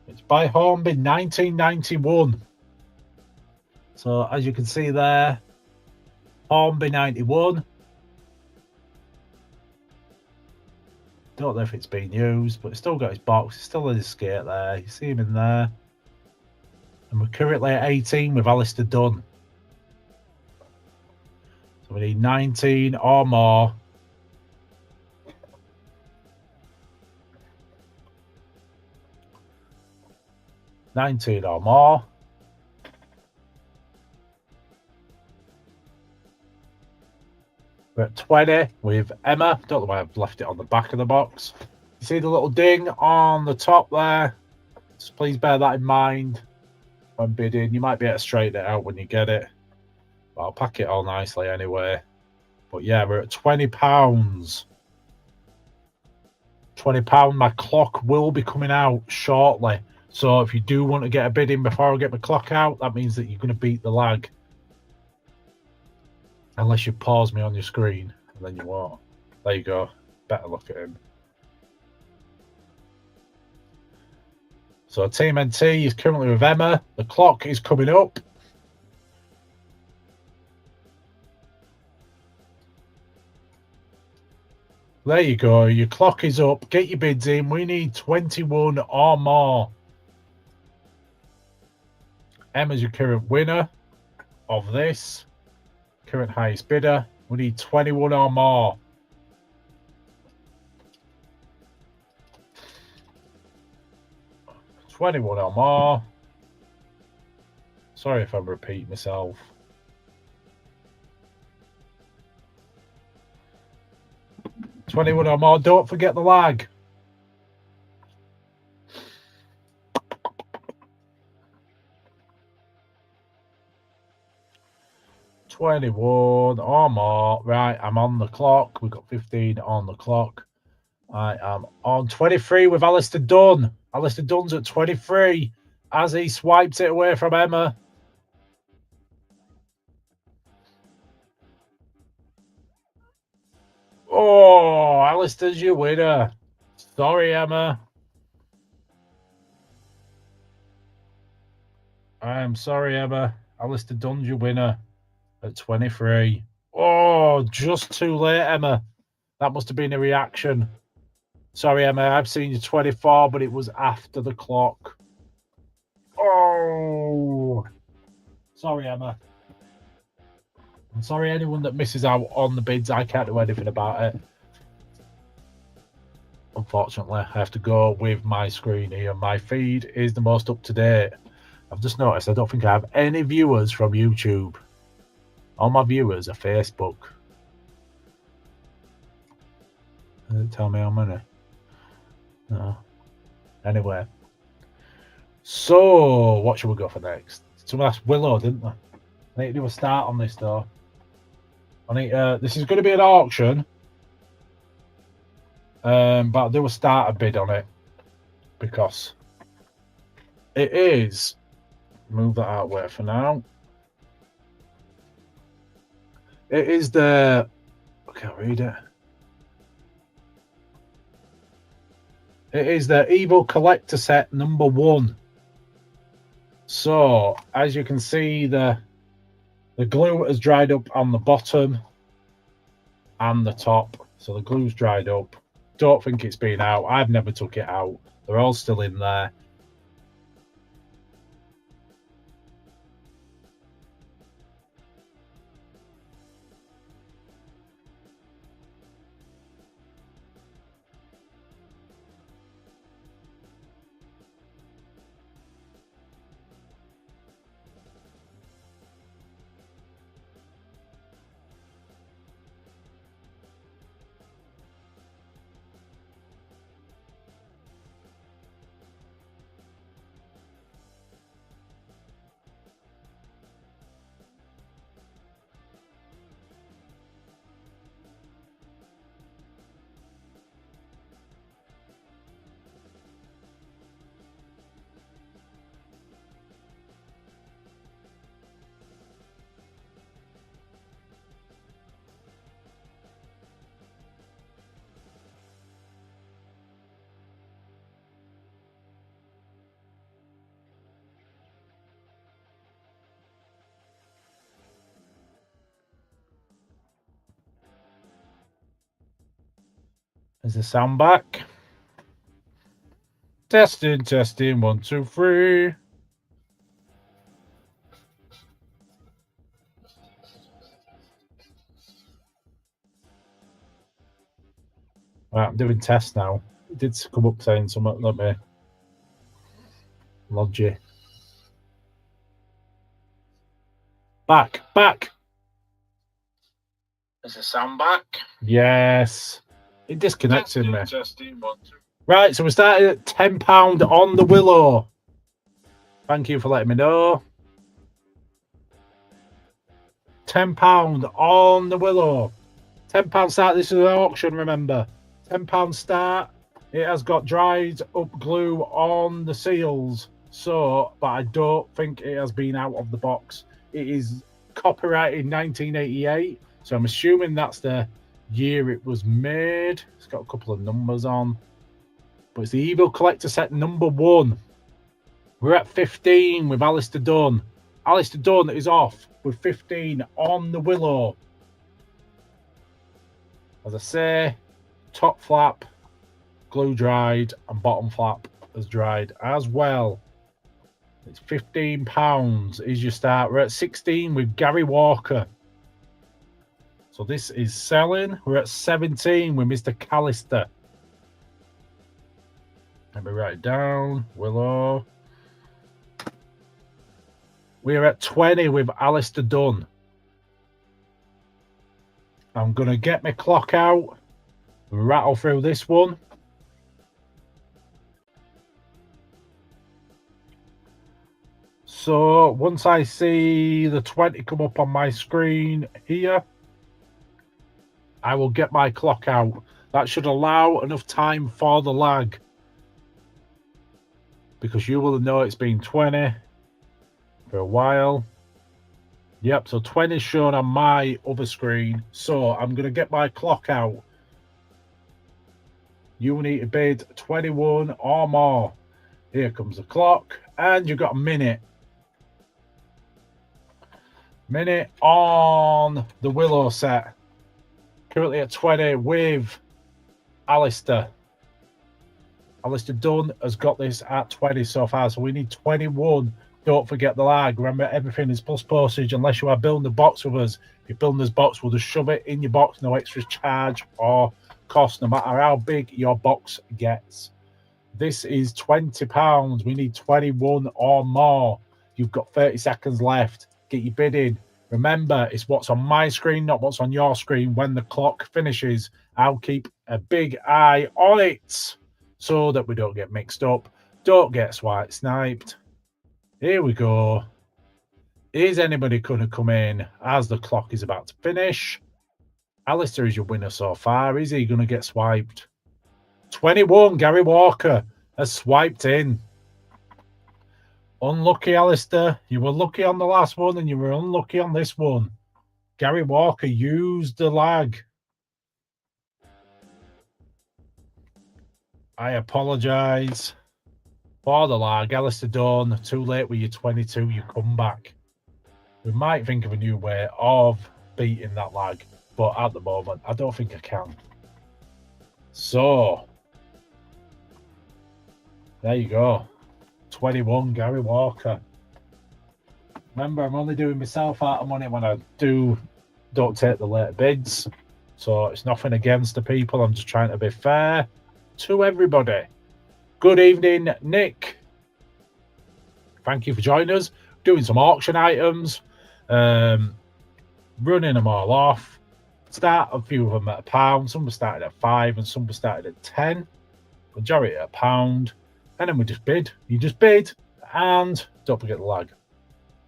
It's by Hornby, 1991. So as you can see there, Hornby 91. Don't know if it's been used, but it's still got his box. It's still in his skate there. You see him in there. And we're currently at 18 with Alistair Dunn. So we need 19 or more. We're at 20 with Emma. Don't know why I've left it on the back of the box. You see the little ding on the top there? Just please bear that in mind when bidding. You might be able to straighten it out when you get it. But I'll pack it all nicely anyway. But yeah, we're at £20. £20. My clock will be coming out shortly. So if you do want to get a bid in before I get my clock out, that means that you're going to beat the lag. Unless you pause me on your screen, and then you won't. There you go. Better look at him. So Team NT is currently with Emma. The clock is coming up. There you go. Your clock is up. Get your bids in. We need 21 or more. Emma's your current winner of this. Current highest bidder. We need 21 or more. Sorry if I repeat myself. $21 or more. Don't forget the lag. $21 or more. Right, I'm on the clock. We've got 15 on the clock. I am on 23 with Alistair Dunn. Alistair Dunn's at 23 as he swipes it away from Emma. Oh, Alistair's your winner. Sorry, Emma. I am sorry, Emma. Alistair Dunn's your winner at 23. Oh, just too late, Emma. That must have been a reaction. Sorry, Emma, I've seen you 24, but it was after the clock. Oh, sorry, Emma. I'm sorry, anyone that misses out on the bids. I can't do anything about it. Unfortunately, I have to go with my screen here. My feed is the most up to date. I've just noticed I don't think I have any viewers from YouTube. All my viewers are Facebook. Doesn't tell me how many. No. Anyway. So, what should we go for next? Someone asked Willow, didn't they? I need to do a start on this, though. This is going to be an auction. But I'll do a starter bid on it. Because it is... Move that out way for now. It is the... I can't read it. It is the Evil Collector set number 1. So, as you can see, the glue has dried up on the bottom and the top. So the glue's dried up. Don't think it's been out. I've never took it out. They're all still in there. Is the sound back? Testing, testing, 1, 2, 3. Right, I'm doing tests now. It did come up saying something. Let me lodge it. Back. Is the sound back? Yes. It disconnected me. Testing, 1, 2. Right, so we started at £10 on the Willow. Thank you for letting me know. £10 on the Willow. £10 start. This is an auction, remember. £10 start. It has got dried up glue on the seals. So, but I don't think it has been out of the box. It is copyrighted 1988. So I'm assuming that's the year it was made. It's got a couple of numbers on. But it's the Evil Collector set number 1. We're at 15 with Alistair Dunn. Alistair Dunn is off with 15 on the Willow. As I say, top flap, glue dried, and bottom flap has dried as well. It's £15 is your start. We're at 16 with Gary Walker. So this is selling. We're at 17 with Mr. Callister. Let me write it down. Willow. We're at 20 with Alistair Dunn. I'm going to get my clock out, rattle through this one. So once I see the 20 come up on my screen here, I will get my clock out. That should allow enough time for the lag, because you will know it's been 20 for a while. Yep, so 20 is shown on my other screen. So I'm going to get my clock out. You need to bid 21 or more. Here comes the clock. And you've got a minute. Minute on the Willow set. Currently at 20 with Alistair. Alistair Dunn has got this at 20 so far, so we need 21. Don't forget the lag. Remember, everything is plus postage unless you are building the box with us. If you're building this box, we'll just shove it in your box, no extra charge or cost, no matter how big your box gets. This is £20. We need 21 or more. You've got 30 seconds left. Get your bid in. Remember, it's what's on my screen, not what's on your screen. When the clock finishes, I'll keep a big eye on it so that we don't get mixed up. Don't get sniped. Here we go. Is anybody going to come in as the clock is about to finish? Alistair is your winner so far. Is he going to get swiped? 21, Gary Walker has swiped in. Unlucky, Alistair. You were lucky on the last one and you were unlucky on this one. Gary Walker used the lag. I apologise for the lag. Alistair Dawn, too late with your 22, you come back. We might think of a new way of beating that lag, but at the moment, I don't think I can. So, there you go. 21, Gary Walker. Remember, I'm only doing myself out of money when I don't take the late bids. So it's nothing against the people. I'm just trying to be fair to everybody. Good evening, Nick. Thank you for joining us. Doing some auction items. Running them all off. Start a few of them at £1. Some were started at 5 and some were started at 10. Majority at £1. And then we just bid. You just bid. And don't forget the lag.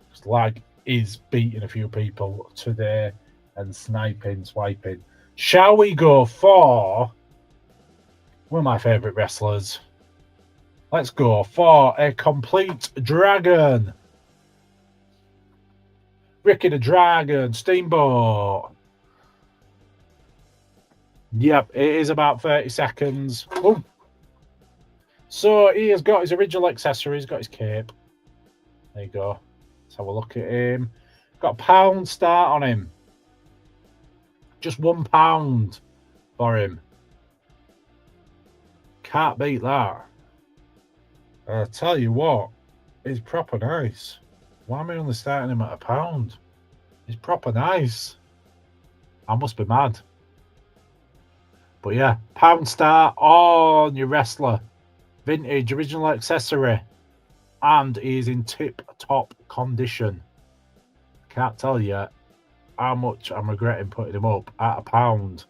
Because lag is beating a few people today and swiping. Shall we go for one of my favourite wrestlers? Let's go for a complete dragon. Ricky the Dragon, Steamboat. Yep, it is about 30 seconds. Ooh. So he has got his original accessories, got his cape. There you go. Let's have a look at him. Got £1 start on him. Just £1 for him. Can't beat that. I'll tell you what, he's proper nice. Why am I only starting him at £1? He's proper nice. I must be mad. But yeah, £1 start on your wrestler. Vintage, original accessory. And he's in tip-top condition. Can't tell you how much I'm regretting putting him up at £1.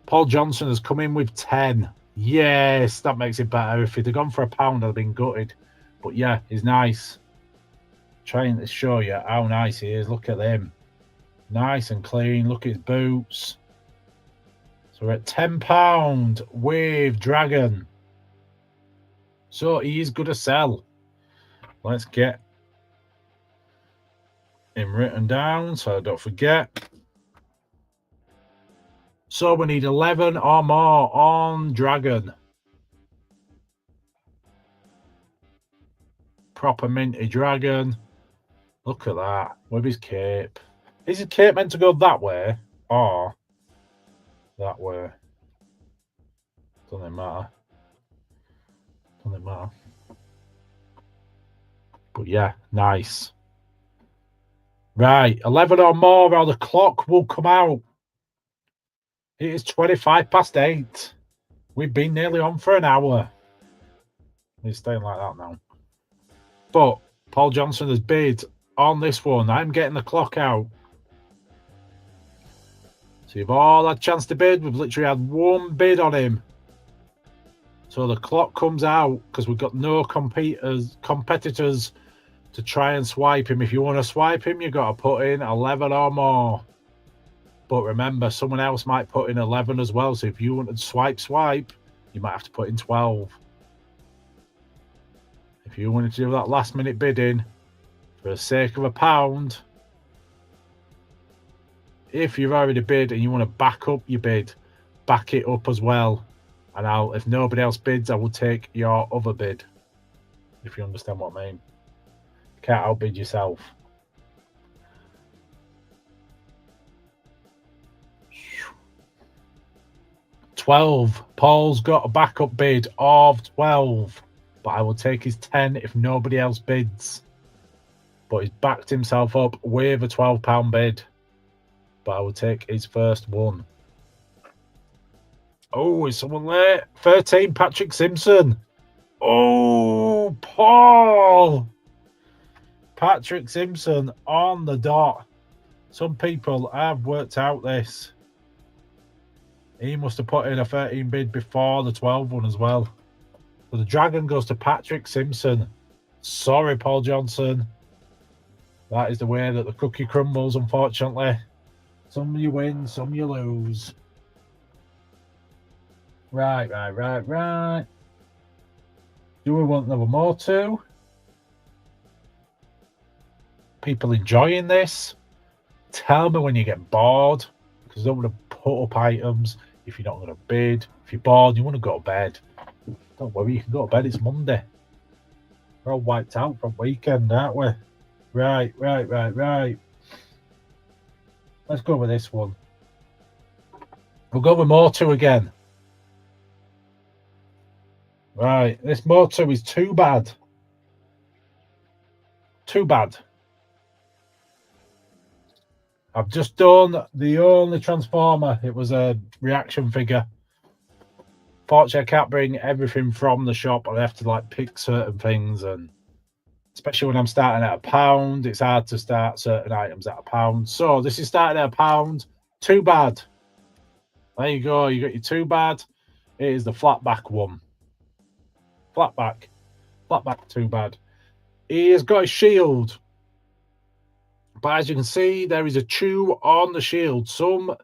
Paul Johnson has come in with 10. Yes, that makes it better. If he'd have gone for £1, I'd have been gutted. But yeah, he's nice. Trying to show you how nice he is. Look at him. Nice and clean. Look at his boots. So we're at £10 with Dragon. So he is good to sell. Let's get him written down so I don't forget. So we need 11 or more on Dragon. Proper minty Dragon. Look at that. With his cape. Is his cape meant to go that way or that way? Doesn't matter. Doesn't matter. But yeah, nice. Right, 11 or more or the clock will come out. It is 8:25. We've been nearly on for an hour. He's staying like that now. But Paul Johnson has bid on this one. I'm getting the clock out. So you've all had a chance to bid. We've literally had one bid on him. So the clock comes out because we've got no competitors to try and swipe him. If you want to swipe him, you've got to put in 11 or more. But remember, someone else might put in 11 as well. So if you want to swipe, you might have to put in 12. If you wanted to do that last minute bidding for the sake of £1, if you've already bid and you want to back up your bid, back it up as well. And if nobody else bids, I will take your other bid. If you understand what I mean. Can't outbid yourself. 12. Paul's got a backup bid of 12, but I will take his 10 if nobody else bids. But he's backed himself up with a £12 bid, but I will take his first one. Oh, is someone late? 13, Patrick Simpson. Oh, Paul! Patrick Simpson on the dot. Some people have worked out this. He must have put in a 13 bid before the 12 one as well. So the dragon goes to Patrick Simpson. Sorry, Paul Johnson. That is the way that the cookie crumbles, unfortunately. Some you win, some you lose. Right. Do we want another more too? People enjoying this? Tell me when you get bored, because I don't want to put up items if you're not going to bid. If you're bored, you want to go to bed. Don't worry, you can go to bed. It's Monday. We're all wiped out from weekend, aren't we? Right. Let's go with this one. We'll go with Motu again. Right, this Motu is too bad. Too bad. I've just done the only Transformer. It was a reaction figure. Fortunately, I can't bring everything from the shop. I have to pick certain things, and especially when I'm starting at £1, it's hard to start certain items at £1. So this is starting at £1. Too bad. There you go. You got your too bad. It is the flatback one. Flatback too bad. He has got a shield. But as you can see, there is a chew on the shield. Some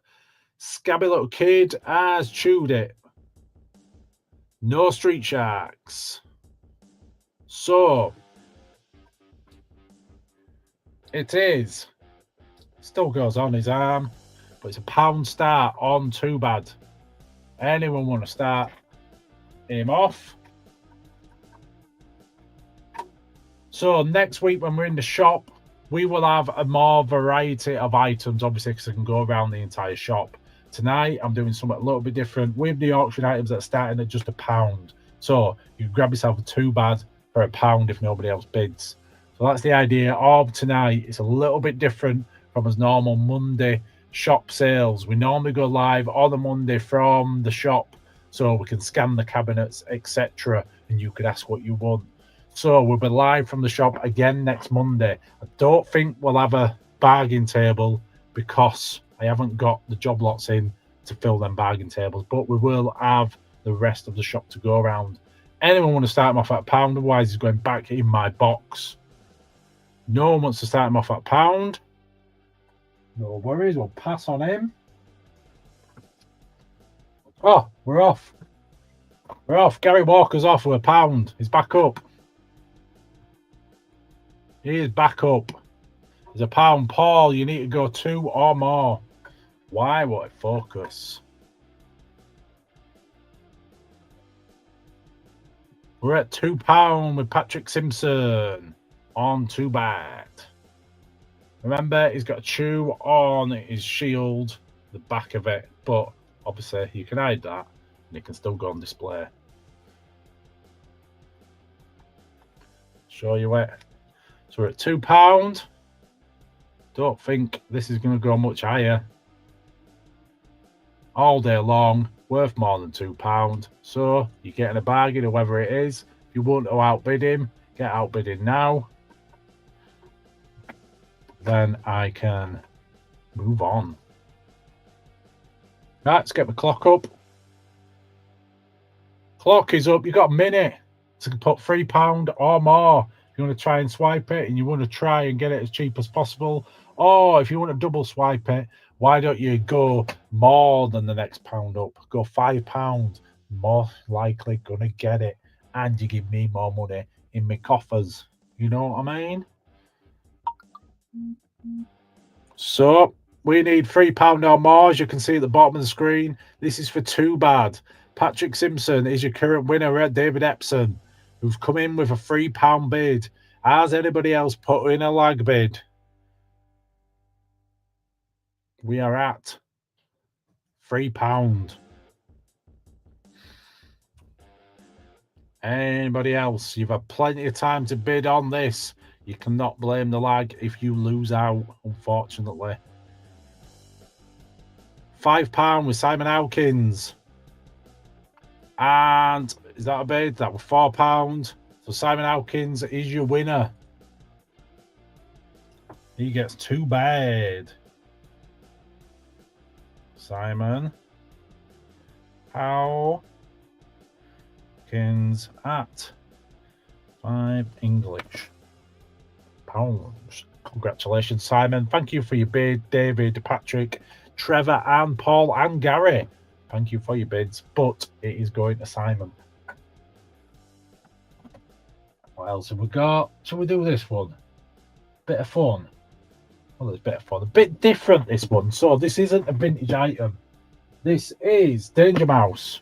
scabby little kid has chewed it. No Street Sharks. So, it is. Still goes on his arm. But it's a £1 start on too bad. Anyone want to start him off? So, next week when we're in the shop, we will have a more variety of items, obviously, because I can go around the entire shop. Tonight, I'm doing something a little bit different with the auction items that are starting at just £1. So you can grab yourself a too bad for £1 if nobody else bids. So that's the idea of tonight. It's a little bit different from as normal Monday shop sales. We normally go live on a Monday from the shop, so we can scan the cabinets, etc., and you could ask what you want. So we'll be live from the shop again next Monday. I don't think we'll have a bargain table because I haven't got the job lots in to fill them bargain tables, but we will have the rest of the shop to go around. Anyone want to start him off at £1? Otherwise, he's going back in my box. No one wants to start him off at £1. No worries, we'll pass on him. Oh, we're off. We're off. Gary Walker's off with £1. He's back up. He is back up. There's £1. Paul, you need to go 2 or more. Why won't it focus? We're at £2 with Patrick Simpson on too bad. Remember, he's got a chew on his shield, the back of it, but obviously you can hide that and it can still go on display. Show you it. So we're at £2. Don't think this is going to go much higher. All day long, worth more than £2. So you're getting a bargain, whoever it is. If you want to outbid him, get outbidding now. Then I can move on. Right, let's get the clock up. Clock is up. You've got a minute to put £3 or more. If you want to try and swipe it and you want to try and get it as cheap as possible, or if you want to double swipe it, why don't you go more than the next pound up? Go £5. More likely gonna get it, and you give me more money in my coffers. You know what I mean? So we need £3 or more, as you can see at the bottom of the screen. This is for too bad. Patrick Simpson is your current winner at David Epson, who's come in with a £3 bid. Has anybody else put in a lag bid? We are at £3. Anybody else? You've had plenty of time to bid on this. You cannot blame the lag if you lose out, unfortunately. £5 with Simon Howkins. And is that a bid? That was £4. So Simon Howkins is your winner. He gets 2 bid. Simon Howkins at 5 English pounds. Congratulations, Simon. Thank you for your bid, David, Patrick, Trevor, and Paul, and Gary. Thank you for your bids, but it is going to Simon. What else have we got? Shall we do this one? Bit of fun. Well, there's a bit of fun. A bit different, this one. So this isn't a vintage item. This is Danger Mouse.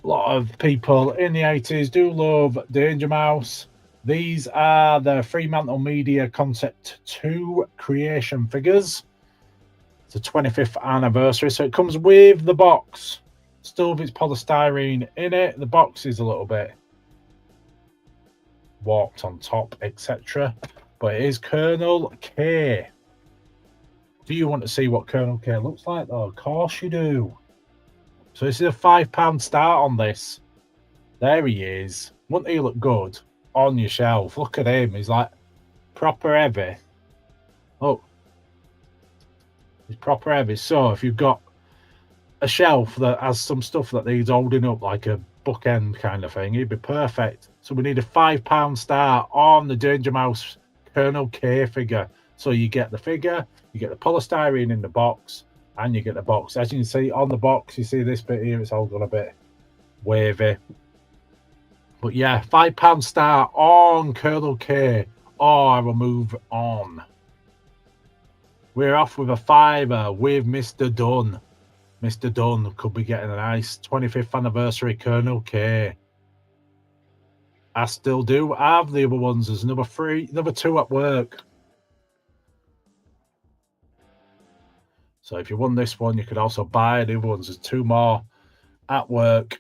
A lot of people in the 80s do love Danger Mouse. These are the Fremantle Media Concept 2 creation figures. It's a 25th anniversary, so it comes with the box. Still with its polystyrene in it. The box is a little bit warped on top, etc. But it is Colonel K. Do you want to see what Colonel K looks like, though? Of course you do. So this is a £5 start on this. There he is. Wouldn't he look good on your shelf? Look at him. He's like proper heavy. Oh, he's proper heavy. So if you've got a shelf that has some stuff that needs holding up, like a bookend kind of thing, he'd be perfect. So we need a £5 start on the Danger Mouse Colonel K figure. So you get the figure, you get the polystyrene in the box, and you get the box. As you can see on the box, you see this bit here, it's all got a bit wavy. But yeah, £5 start on Colonel K, or I will move on. We're off with a fiver with Mr. Dunn. Mr. Dunn could be getting a nice 25th anniversary Colonel K. I still do have the other ones. There's another 2 at work. So if you won this one, you could also buy the other ones. There's 2 more at work.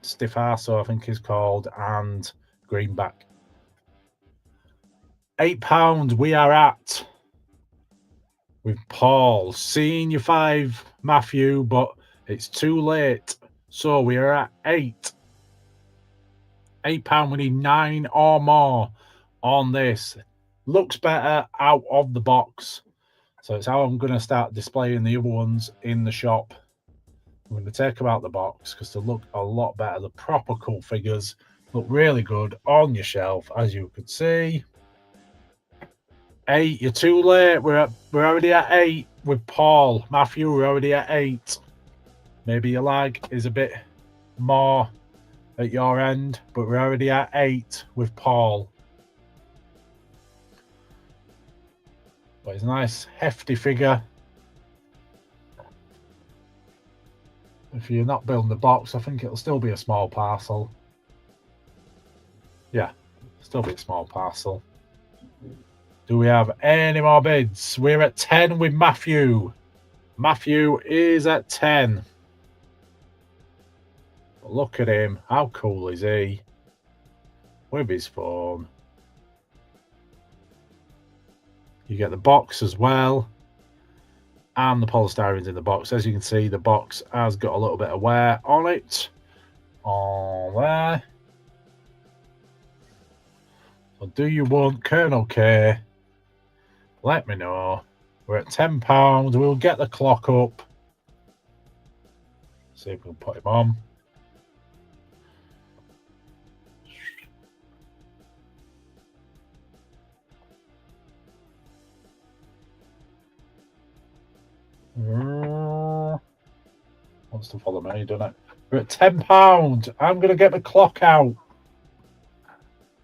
Stiff Arso, I think is called, and Greenback. £8 we are at with Paul. Senior 5 Matthew, but it's too late. So we are at 8. £8, we need 9 or more on this. Looks better out of the box. So it's how I'm going to start displaying the other ones in the shop. I'm going to take them out the box because they look a lot better. The proper cool figures look really good on your shelf, as you can see. 8, you're too late. We're already at 8 with Paul. Matthew, we're already at 8. Maybe your lag is a bit more at your end, but we're already at 8 with Paul. But it's a nice hefty figure. If you're not building the box, I think it'll still be a small parcel. Yeah, still be a small parcel. Do we have any more bids? We're at 10 with Matthew. Matthew is at 10. Look at him. How cool is he? With his phone. You get the box as well. And the polystyrene's in the box. As you can see, the box has got a little bit of wear on it. On there. So do you want Colonel K? Let me know. We're at £10. We'll get the clock up. See if we can put him on. Wants to follow me, doesn't it? We're at £10. I'm going to get the clock out.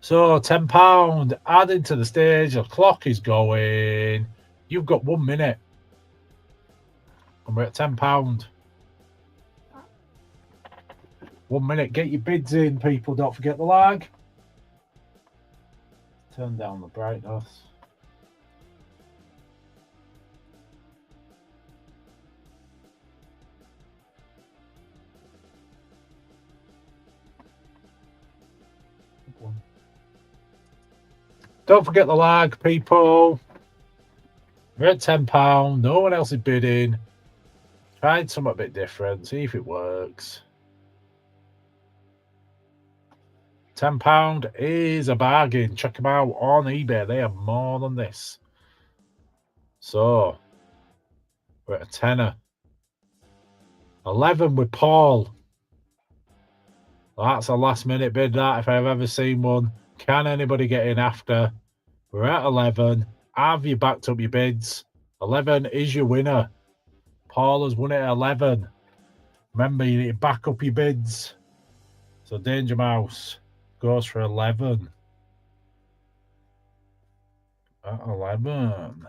So £10 added to the stage. The clock is going. You've got 1 minute. And we're at £10. 1 minute. Get your bids in, people. Don't forget the lag. Turn down the brightness. one. Don't forget the lag, people. We're at £10. No one else is bidding. Trying something a bit different. See if it works. £10 is a bargain. Check them out on eBay. They have more than this. So, we're at a tenner. 11 with Paul. That's a last minute bid, that, if I've ever seen one. Can anybody get in after? We're at 11. Have you backed up your bids? 11 is your winner. Paul has won it at 11. Remember, you need to back up your bids. So Danger Mouse goes for 11. At 11.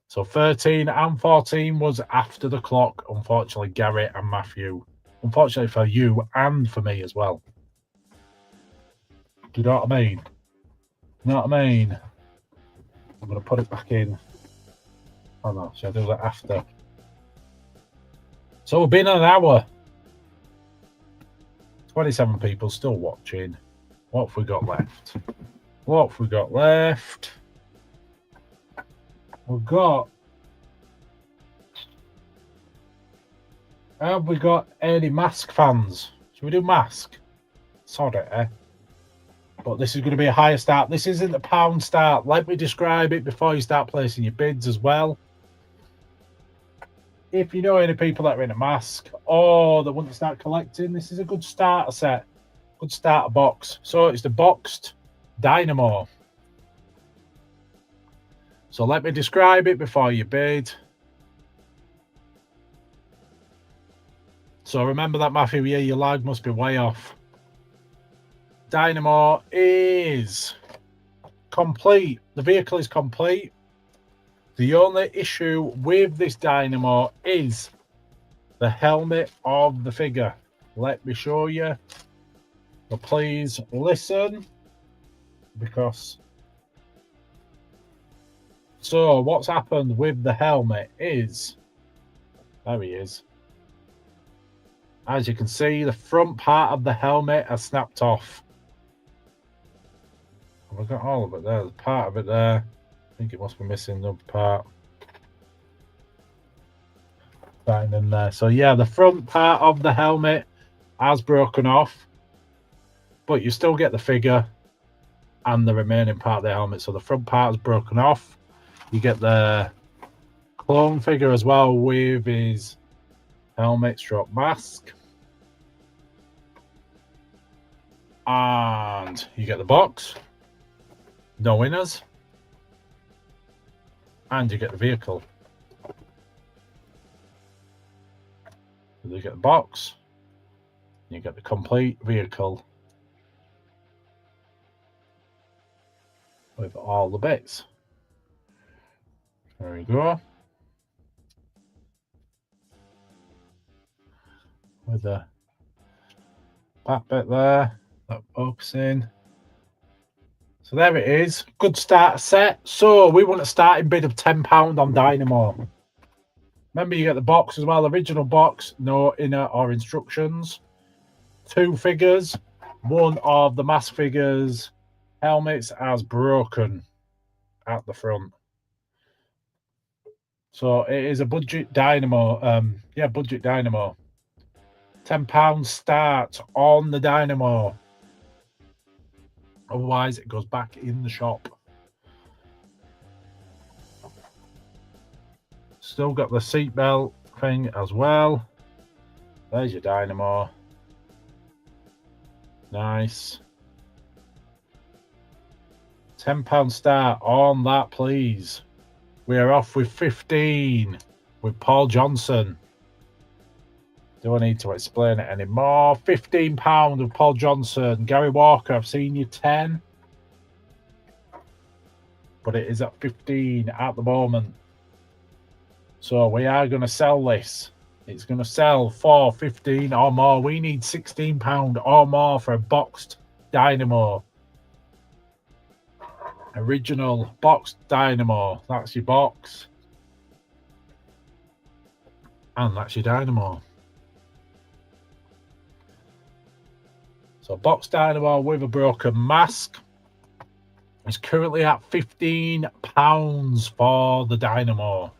So 13 and 14 was after the clock. Unfortunately, Gary and Matthew. Unfortunately for you and for me as well. Do you know what I mean? You know what I mean? I'm going to put it back in. Oh no, should I do that after? So we've been an hour. 27 people still watching. What have we got left? What have we got left? We've got... Have we got any Mask fans? Should we do Mask? Sorry, eh? But this is going to be a higher start. This isn't a pound start. Let me describe it before you start placing your bids as well. If you know any people that are in a Mask or that want to start collecting, this is a good starter set. Good starter box. So it's the boxed Dynamo. So let me describe it before you bid. So remember that, Matthew, yeah, your lag must be way off. Dynamo is complete. The vehicle is complete. The only issue with this Dynamo is the helmet of the figure. Let me show you. But please listen, because... So what's happened with the helmet is... There he is. As you can see, the front part of the helmet has snapped off. Have I got all of it there? There's part of it there. I think it must be missing the part. Right in there. So yeah, the front part of the helmet has broken off, but you still get the figure and the remaining part of the helmet. So the front part is broken off. You get the clone figure as well with his helmet stroke mask. And you get the box. No winners. And you get the vehicle. So you get the box. You get the complete vehicle with all the bits. There we go. With the back bit there, that focusing. So there it is. Good start set. So we want a starting bid of £10 on Dynamo. Remember, you get the box as well. Original box, no inner or instructions. 2 figures. One of the mask figures' helmets has broken at the front. So it is a budget Dynamo. Budget Dynamo. £10 start on the Dynamo. Otherwise, it goes back in the shop. Still got the seatbelt thing as well. There's your Dynamo. Nice. £10 start on that, please. We are off with 15 with Paul Johnson. Do I need to explain it anymore? £15 with Paul Johnson. Gary Walker, I've seen you 10. But it is at 15 at the moment. So we are going to sell this. It's going to sell for 15 or more. We need £16 or more for a boxed Dynamo. Original boxed Dynamo. That's your box. And that's your Dynamo. So box dynamo with a broken mask is currently at £15 for the dynamo.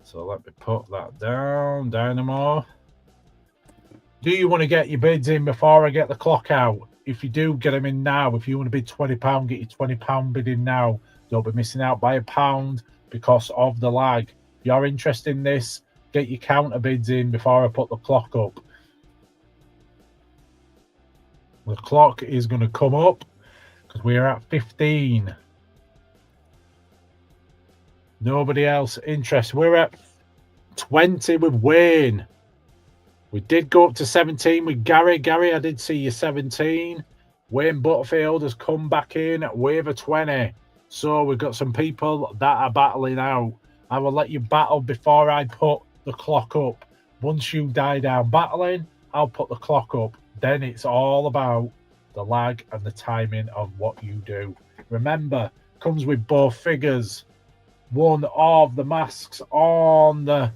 So let me put that down. Dynamo. Do you want to get your bids in before I get the clock out? If you do, get them in now. If you want to bid £20, get your £20 bid in now. Don't be missing out by £1 because of the lag. If you're interested in this, get your counter bids in before I put the clock up. The clock is going to come up because we're at 15. Nobody else interested. We're at 20 with Wayne. We did go up to 17 with Gary. Gary, I did see you 17. Wayne Butterfield has come back in with a 20. So we've got some people that are battling out. I will let you battle before I put the clock up. Once you die down battling, I'll put the clock up. Then it's all about the lag and the timing of what you do. Remember, comes with both figures. One of the masks on the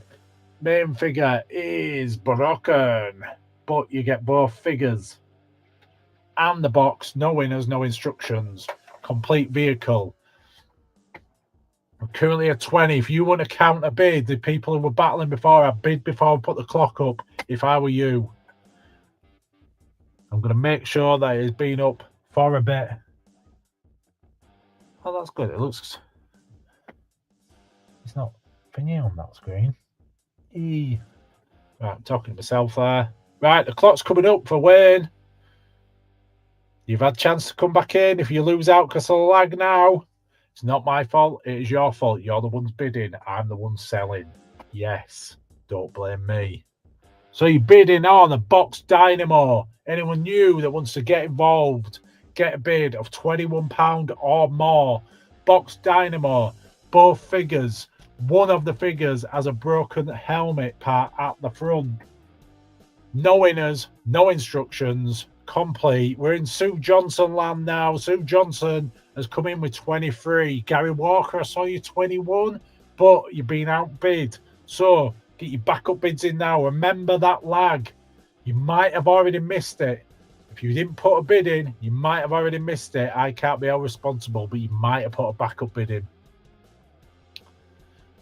main figure is broken, but you get both figures and the box. No winners, no instructions. Complete vehicle. I'm currently at 20. If you want to counter bid, the people who were battling before, I bid before I put the clock up. If I were you, I'm going to make sure that it's been up for a bit. Oh, that's good. It looks. It's not thingy on that screen. Right, I'm talking to myself there. Right, the clock's coming up for Wayne. You've had a chance to come back in. If you lose out because of the lag now, it's not my fault. It is your fault. You're the ones bidding. I'm the one selling. Yes, don't blame me. So you're bidding on a box dynamo. Anyone new that wants to get involved, get a bid of £21 or more. Box dynamo, both figures. One of the figures has a broken helmet part at the front. No winners, no instructions, complete. We're in Sue Johnson land now. Sue Johnson has come in with 23. Gary Walker, I saw you 21, but you've been outbid. So get your backup bids in now. Remember that lag. You might have already missed it. If you didn't put a bid in, you might have already missed it. I can't be held responsible, but you might have put a backup bid in.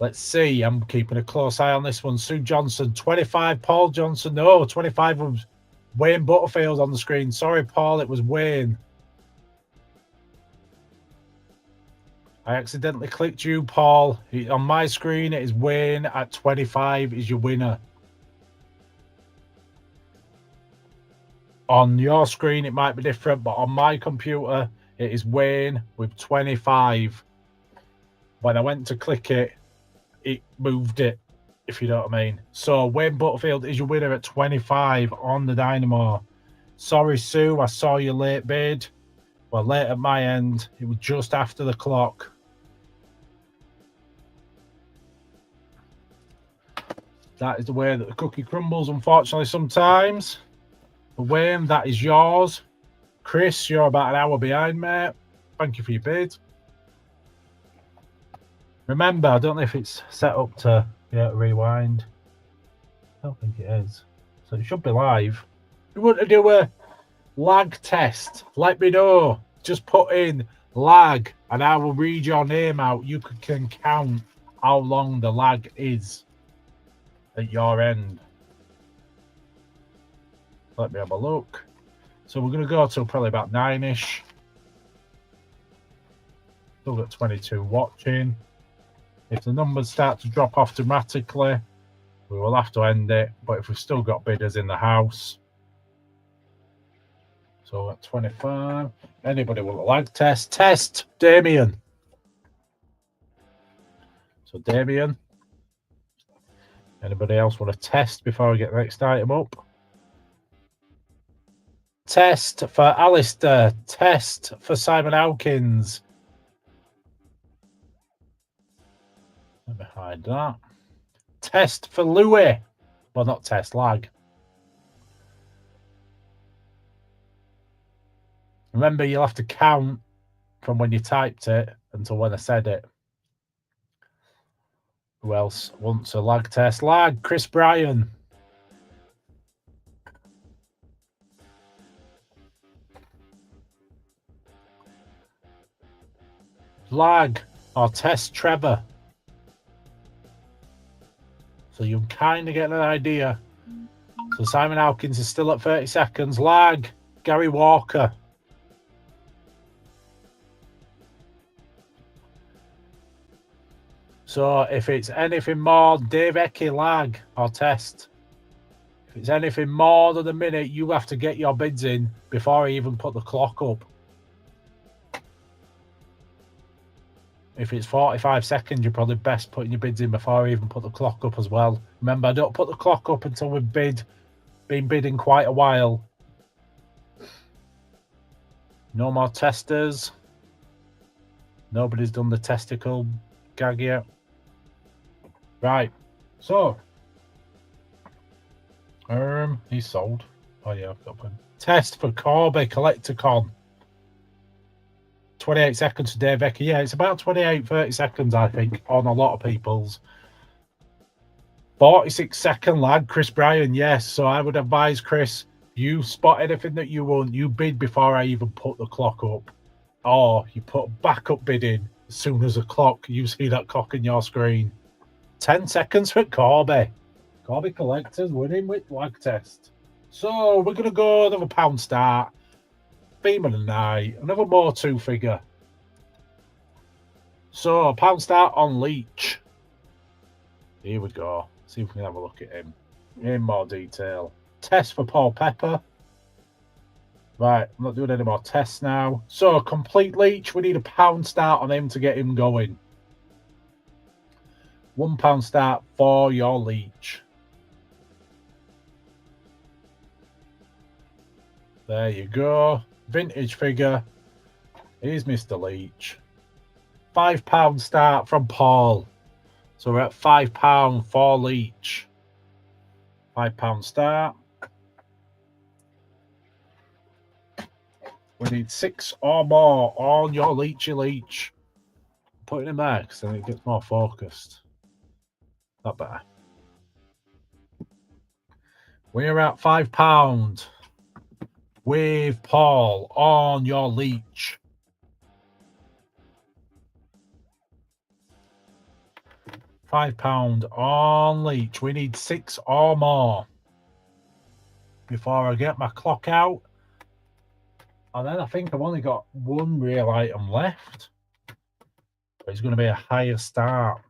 Let's see. I'm keeping a close eye on this one. Sue Johnson, 25. Paul Johnson. No, 25 was Wayne Butterfield on the screen. Sorry, Paul. It was Wayne. I accidentally clicked you, Paul. On my screen, it is Wayne at 25 is your winner. On your screen, it might be different, but on my computer, it is Wayne with 25. When I went to click it, it moved it, if you know what I mean. So Wayne Butterfield is your winner at 25 on the Dynamo. Sorry, Sue, I saw you late bid. Well, late at my end. It was just after the clock. That is the way that the cookie crumbles, unfortunately, sometimes. But Wayne, that is yours. Chris, you're about an hour behind, mate. Thank you for your bid. Remember, I don't know if it's set up to be able to rewind. I don't think it is. So it should be live. If you want to do a lag test, let me know. Just put in lag and I will read your name out. You can count how long the lag is at your end. Let me have a look. So we're going to go till probably about 9-ish. Still got 22 watching. If the numbers start to drop off dramatically, we will have to end it. But if we've still got bidders in the house. So at 25. Anybody want a lag test? Test, Damien. So Damien. Anybody else want to test before I get the next item up? Test for Alistair. Test for Simon Hawkins. Let me hide that. Test for Louis. Well, not test, lag. Remember, you'll have to count from when you typed it until when I said it. Who else wants a lag test? Lag, Chris Bryan. lag, or test Trevor. So you can kind of get an idea. So Simon Howkins is still at 30 seconds. Lag, Gary Walker. So if it's anything more, Dave Ecky, lag, or test. If it's anything more than a minute, you have to get your bids in before I even put the clock up. If it's 45 seconds, you're probably best putting your bids in before I even put the clock up as well. Remember, I don't put the clock up until we've been bidding quite a while. No more testers. Nobody's done the testicle gag yet. Right. So, he's sold. Oh yeah, I've got one. Test for Corby Collecticon. 28 seconds to Dave Ecker. Yeah, it's about 30 seconds, I think, on a lot of people's. 46-second lag, Chris Bryan. Yes, so I would advise, Chris, you spot anything that you want, you bid before I even put the clock up. Or you put backup bid in as soon as the clock, you see that clock in your screen. 10 seconds for Corby. Corby Collectors winning with lag test. So we're going to go another pound start. Theme of the night. Another more two-figure. So pound start on Leach. Here we go. See if we can have a look at him in more detail. Test for Paul Pepper. Right, I'm not doing any more tests now. So complete Leach. We need a pound start on him to get him going. £1 start for your Leach. There you go. Vintage figure. Here's Mr. Leach. £5 start from Paul. So we're at £5 for Leach. £5 start. We need 6 or more on your Leachy Leach. Put it in there because then it gets more focused. Not better. We're at £5 with Paul on your Leach. £5 on Leach. We need 6 or more before I get my clock out. And then I think I've only got one real item left. But it's going to be a higher start.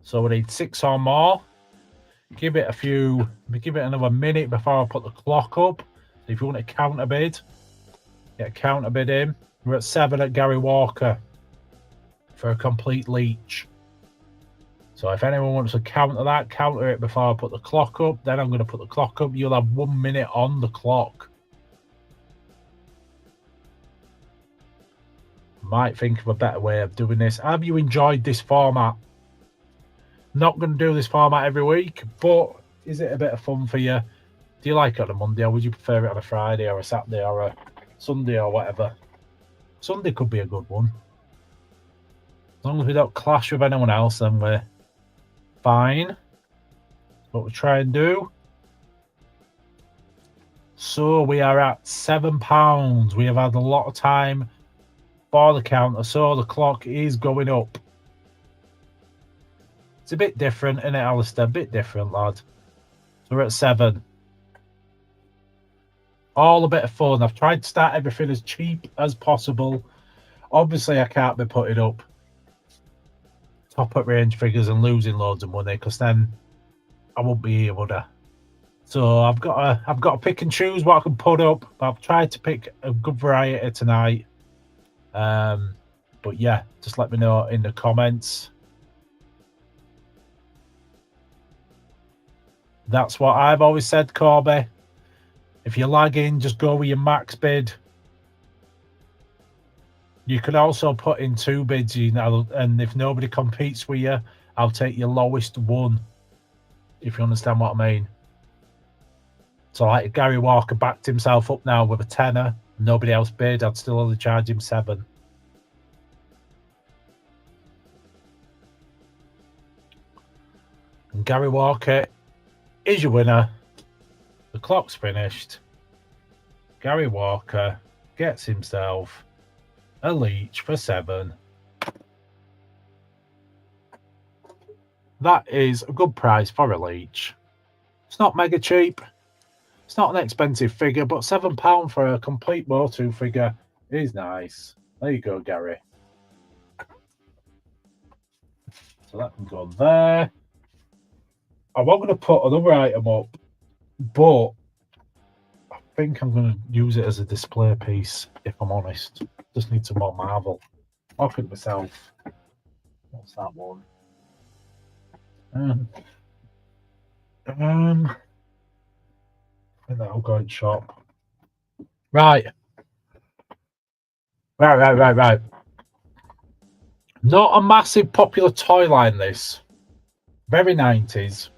So we need 6 or more. Give it another minute before I put the clock up. So if you want to counter bid, get a counter bid in. We're at 7 at Gary Walker for a complete Leach. So if anyone wants to counter that, counter it before I put the clock up. Then I'm going to put the clock up. You'll have 1 minute on the clock. Might think of a better way of doing this. Have you enjoyed this format? Not going to do this format every week, but is it a bit of fun for you? Do you like it on a Monday, or would you prefer it on a Friday or a Saturday or a Sunday or whatever? Sunday could be a good one. As long as we don't clash with anyone else, then we're fine. That's what we try and do. So we are at £7. We have had a lot of time for the counter, so the clock is going up. It's a bit different, isn't it, Alistair? A bit different, lad. So we're at 7. All a bit of fun. I've tried to start everything as cheap as possible. Obviously, I can't be putting up top up range figures and losing loads of money, because then I won't be here, would I? So I've got to pick and choose what I can put up. I've tried to pick a good variety tonight. But yeah, just let me know in the comments. That's what I've always said, Corby. If you're lagging, just go with your max bid. You could also put in 2 bids, you know, and if nobody competes with you, I'll take your lowest one, if you understand what I mean. So like Gary Walker backed himself up now with a tenner, nobody else bid, I'd still only charge him 7. And Gary Walker is your winner. The clock's finished. Gary Walker gets himself a leech for 7. That is a good price for a leech. It's not mega cheap. It's not an expensive figure, but £7 for a complete Motu figure is nice. There you go, Gary. So that can go there. I was going to put another item up, but I think I'm going to use it as a display piece, if I'm honest. Just need some more Marvel. I'll pick myself. What's that one? I think that'll go in shop. Right. Not a massive popular toy line, this. Very 90s.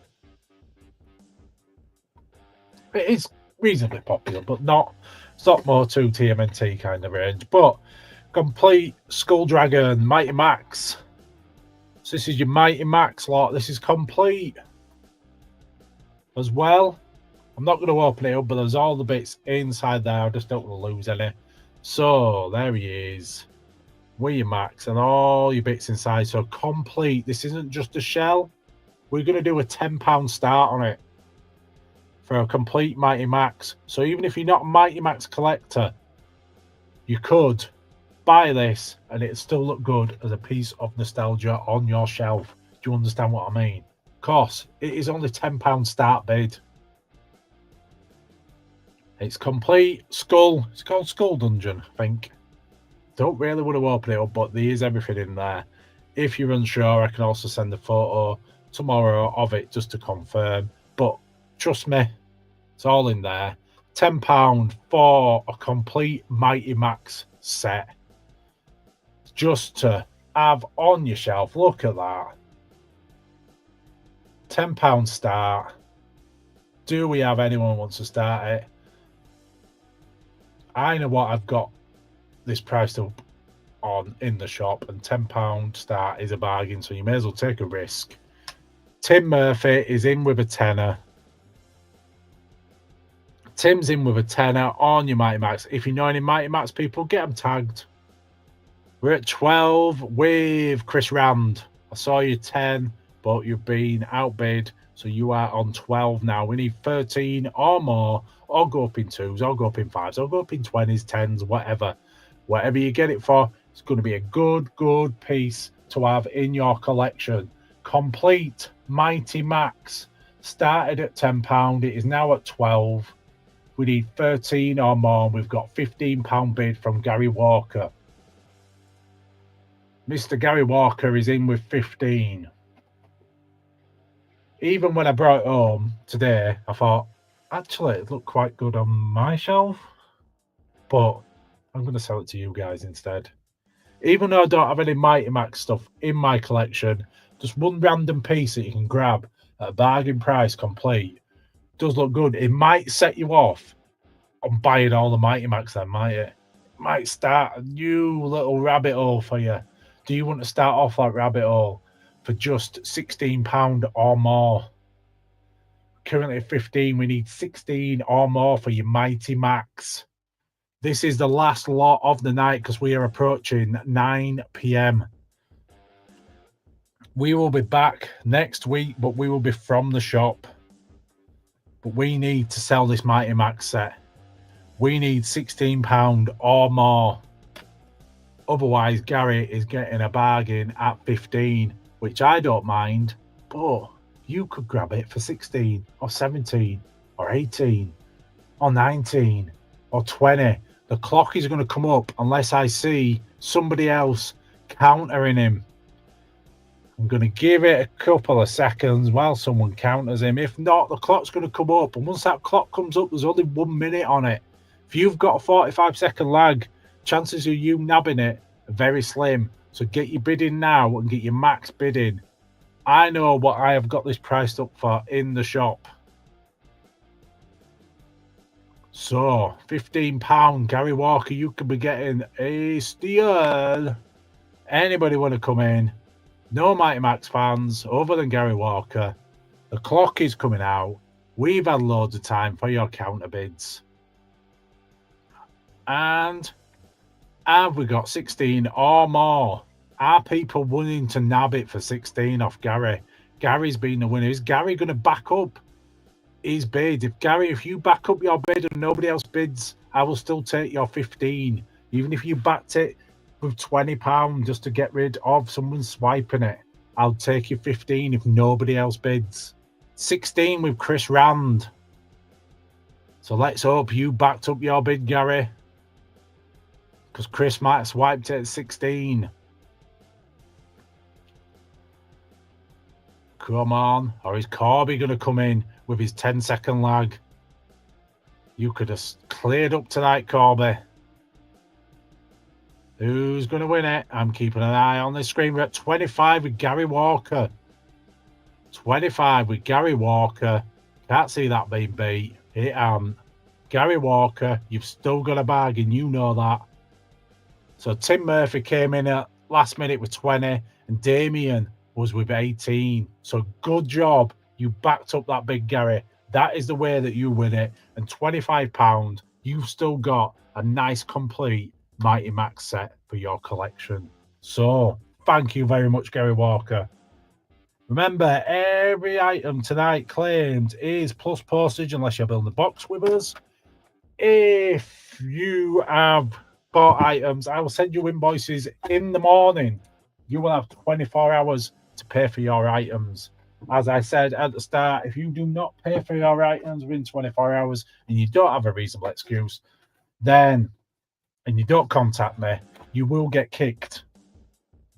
It is reasonably popular, but it's not more to TMNT kind of range. But complete Skull Dragon, Mighty Max. So this is your Mighty Max lot. This is complete as well. I'm not going to open it up, but there's all the bits inside there. I just don't want to lose any. So there he is. With your Max and all your bits inside. So complete. This isn't just a shell. We're going to do a £10 start on it for a complete Mighty Max. So even if you're not a Mighty Max collector, you could buy this and it'd still look good as a piece of nostalgia on your shelf. Do you understand what I mean? Of course, it is only £10 start bid. It's complete skull. It's called Skull Dungeon, I think. Don't really want to open it up, but there is everything in there. If you're unsure, I can also send a photo tomorrow of it just to confirm. But trust me, it's all in there. £10 for a complete Mighty Max set. Just to have on your shelf. Look at that. £10 start. Do we have anyone who wants to start it? I know what I've got this priced up on in the shop, and £10 start is a bargain, so you may as well take a risk. Tim Murphy is in with a tenner. Tim's in with a tenner on your Mighty Max. If you know any Mighty Max people, get them tagged. We're at 12 with Chris Rand. I saw you 10, but you've been outbid, so you are on 12 now. We need 13 or more, or go up in 2s, or go up in 5s, or go up in 20s, 10s, whatever. Whatever you get it for, it's going to be a good piece to have in your collection. Complete Mighty Max started at £10. It is now at 12. We need 13 or more. We've got £15 bid from Gary Walker. Mr. Gary Walker is in with 15. Even when I brought it home today, I thought, actually, it looked quite good on my shelf. But I'm going to sell it to you guys instead. Even though I don't have any Mighty Max stuff in my collection, just one random piece that you can grab at a bargain price complete does look good. It might set you off on buying all the Mighty Max then, might it? It might start a new little rabbit hole for you. Do you want to start off that rabbit hole for just £16 or more? Currently at 15, we need 16 or more for your Mighty Max. This is the last lot of the night because we are approaching 9 p.m. We will be back next week, but we will be from the shop. But we need to sell this Mighty Max set. We need £16 or more. Otherwise, Gary is getting a bargain at 15, which I don't mind, but you could grab it for 16 or 17 or 18 or 19 or 20. The clock is going to come up unless I see somebody else countering him. I'm going to give it a couple of seconds while someone counters him. If not, the clock's going to come up. And once that clock comes up, there's only 1 minute on it. If you've got a 45-second lag, chances of you nabbing it are very slim. So get your bidding now and get your max bidding. I know what I have got this priced up for in the shop. So, £15, Gary Walker, you could be getting a steal. Anybody want to come in? No Mighty Max fans other than Gary Walker. The clock is coming out. We've had loads of time for your counter bids. And have we got 16 or more? Are people willing to nab it for 16 off Gary? Gary's been the winner. Is Gary going to back up his bid? If you back up your bid and nobody else bids, I will still take your 15. Even if you backed it with £20 just to get rid of someone swiping it, I'll take your 15 if nobody else bids. 16 with Chris Rand. So let's hope you backed up your bid, Gary, because Chris might have swiped it at 16. Come on. Or is Corby going to come in with his 10-second lag? You could have cleared up tonight, Corby. Who's going to win it? I'm keeping an eye on the screen. We're at 25 with Gary Walker. 25 with Gary Walker. Can't see that being beat. Gary Walker, you've still got a bargain. You know that. So Tim Murphy came in at last minute with 20 and Damien was with 18. So good job. You backed up that big Gary. That is the way that you win it. And £25, you've still got a nice complete Mighty Max set for your collection. So thank you very much, Gary Walker. Remember, every item tonight claimed is plus postage unless you're building a box with us. If you have bought items, I will send you invoices in the morning. You will have 24 hours to pay for your items. As I said at the start, if you do not pay for your items within 24 hours and you don't have a reasonable excuse, then, and you don't contact me, you will get kicked.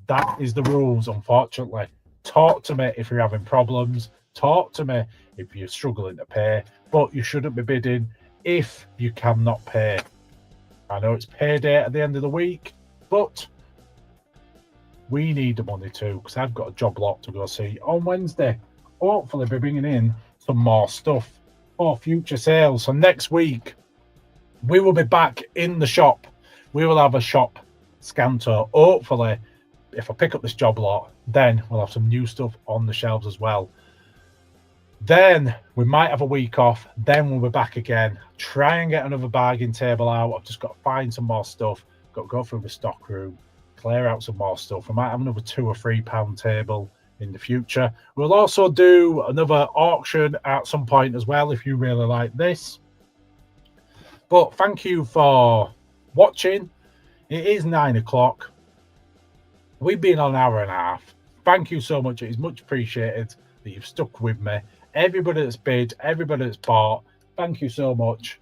That is the rules, unfortunately. Talk to me if you're having problems. Talk to me if you're struggling to pay, but you shouldn't be bidding if you cannot pay. I know it's payday at the end of the week, but we need the money too, because I've got a job lot to go see on Wednesday. Hopefully be bringing in some more stuff for future sales. So next week, we will be back in the shop. We will have a shop scanto. Hopefully, if I pick up this job lot, then we'll have some new stuff on the shelves as well. Then we might have a week off. Then we'll be back again. Try and get another bargain table out. I've just got to find some more stuff. Got to go through the stock room, clear out some more stuff. We might have another £2 or £3 table in the future. We'll also do another auction at some point as well if you really like this. But thank you for watching. It is 9 o'clock. We've been on an hour and a half. Thank you so much. It is much appreciated that you've stuck with me. Everybody that's bid, everybody that's bought, thank you so much.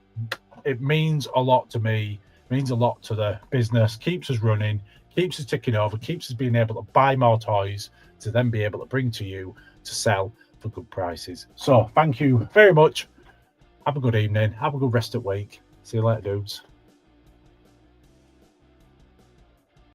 It means a lot to me. It means a lot to the business. Keeps us running, keeps us ticking over, keeps us being able to buy more toys to then be able to bring to you to sell for good prices. So thank you very much. Have a good evening. Have a good rest of the week. See you later, dudes.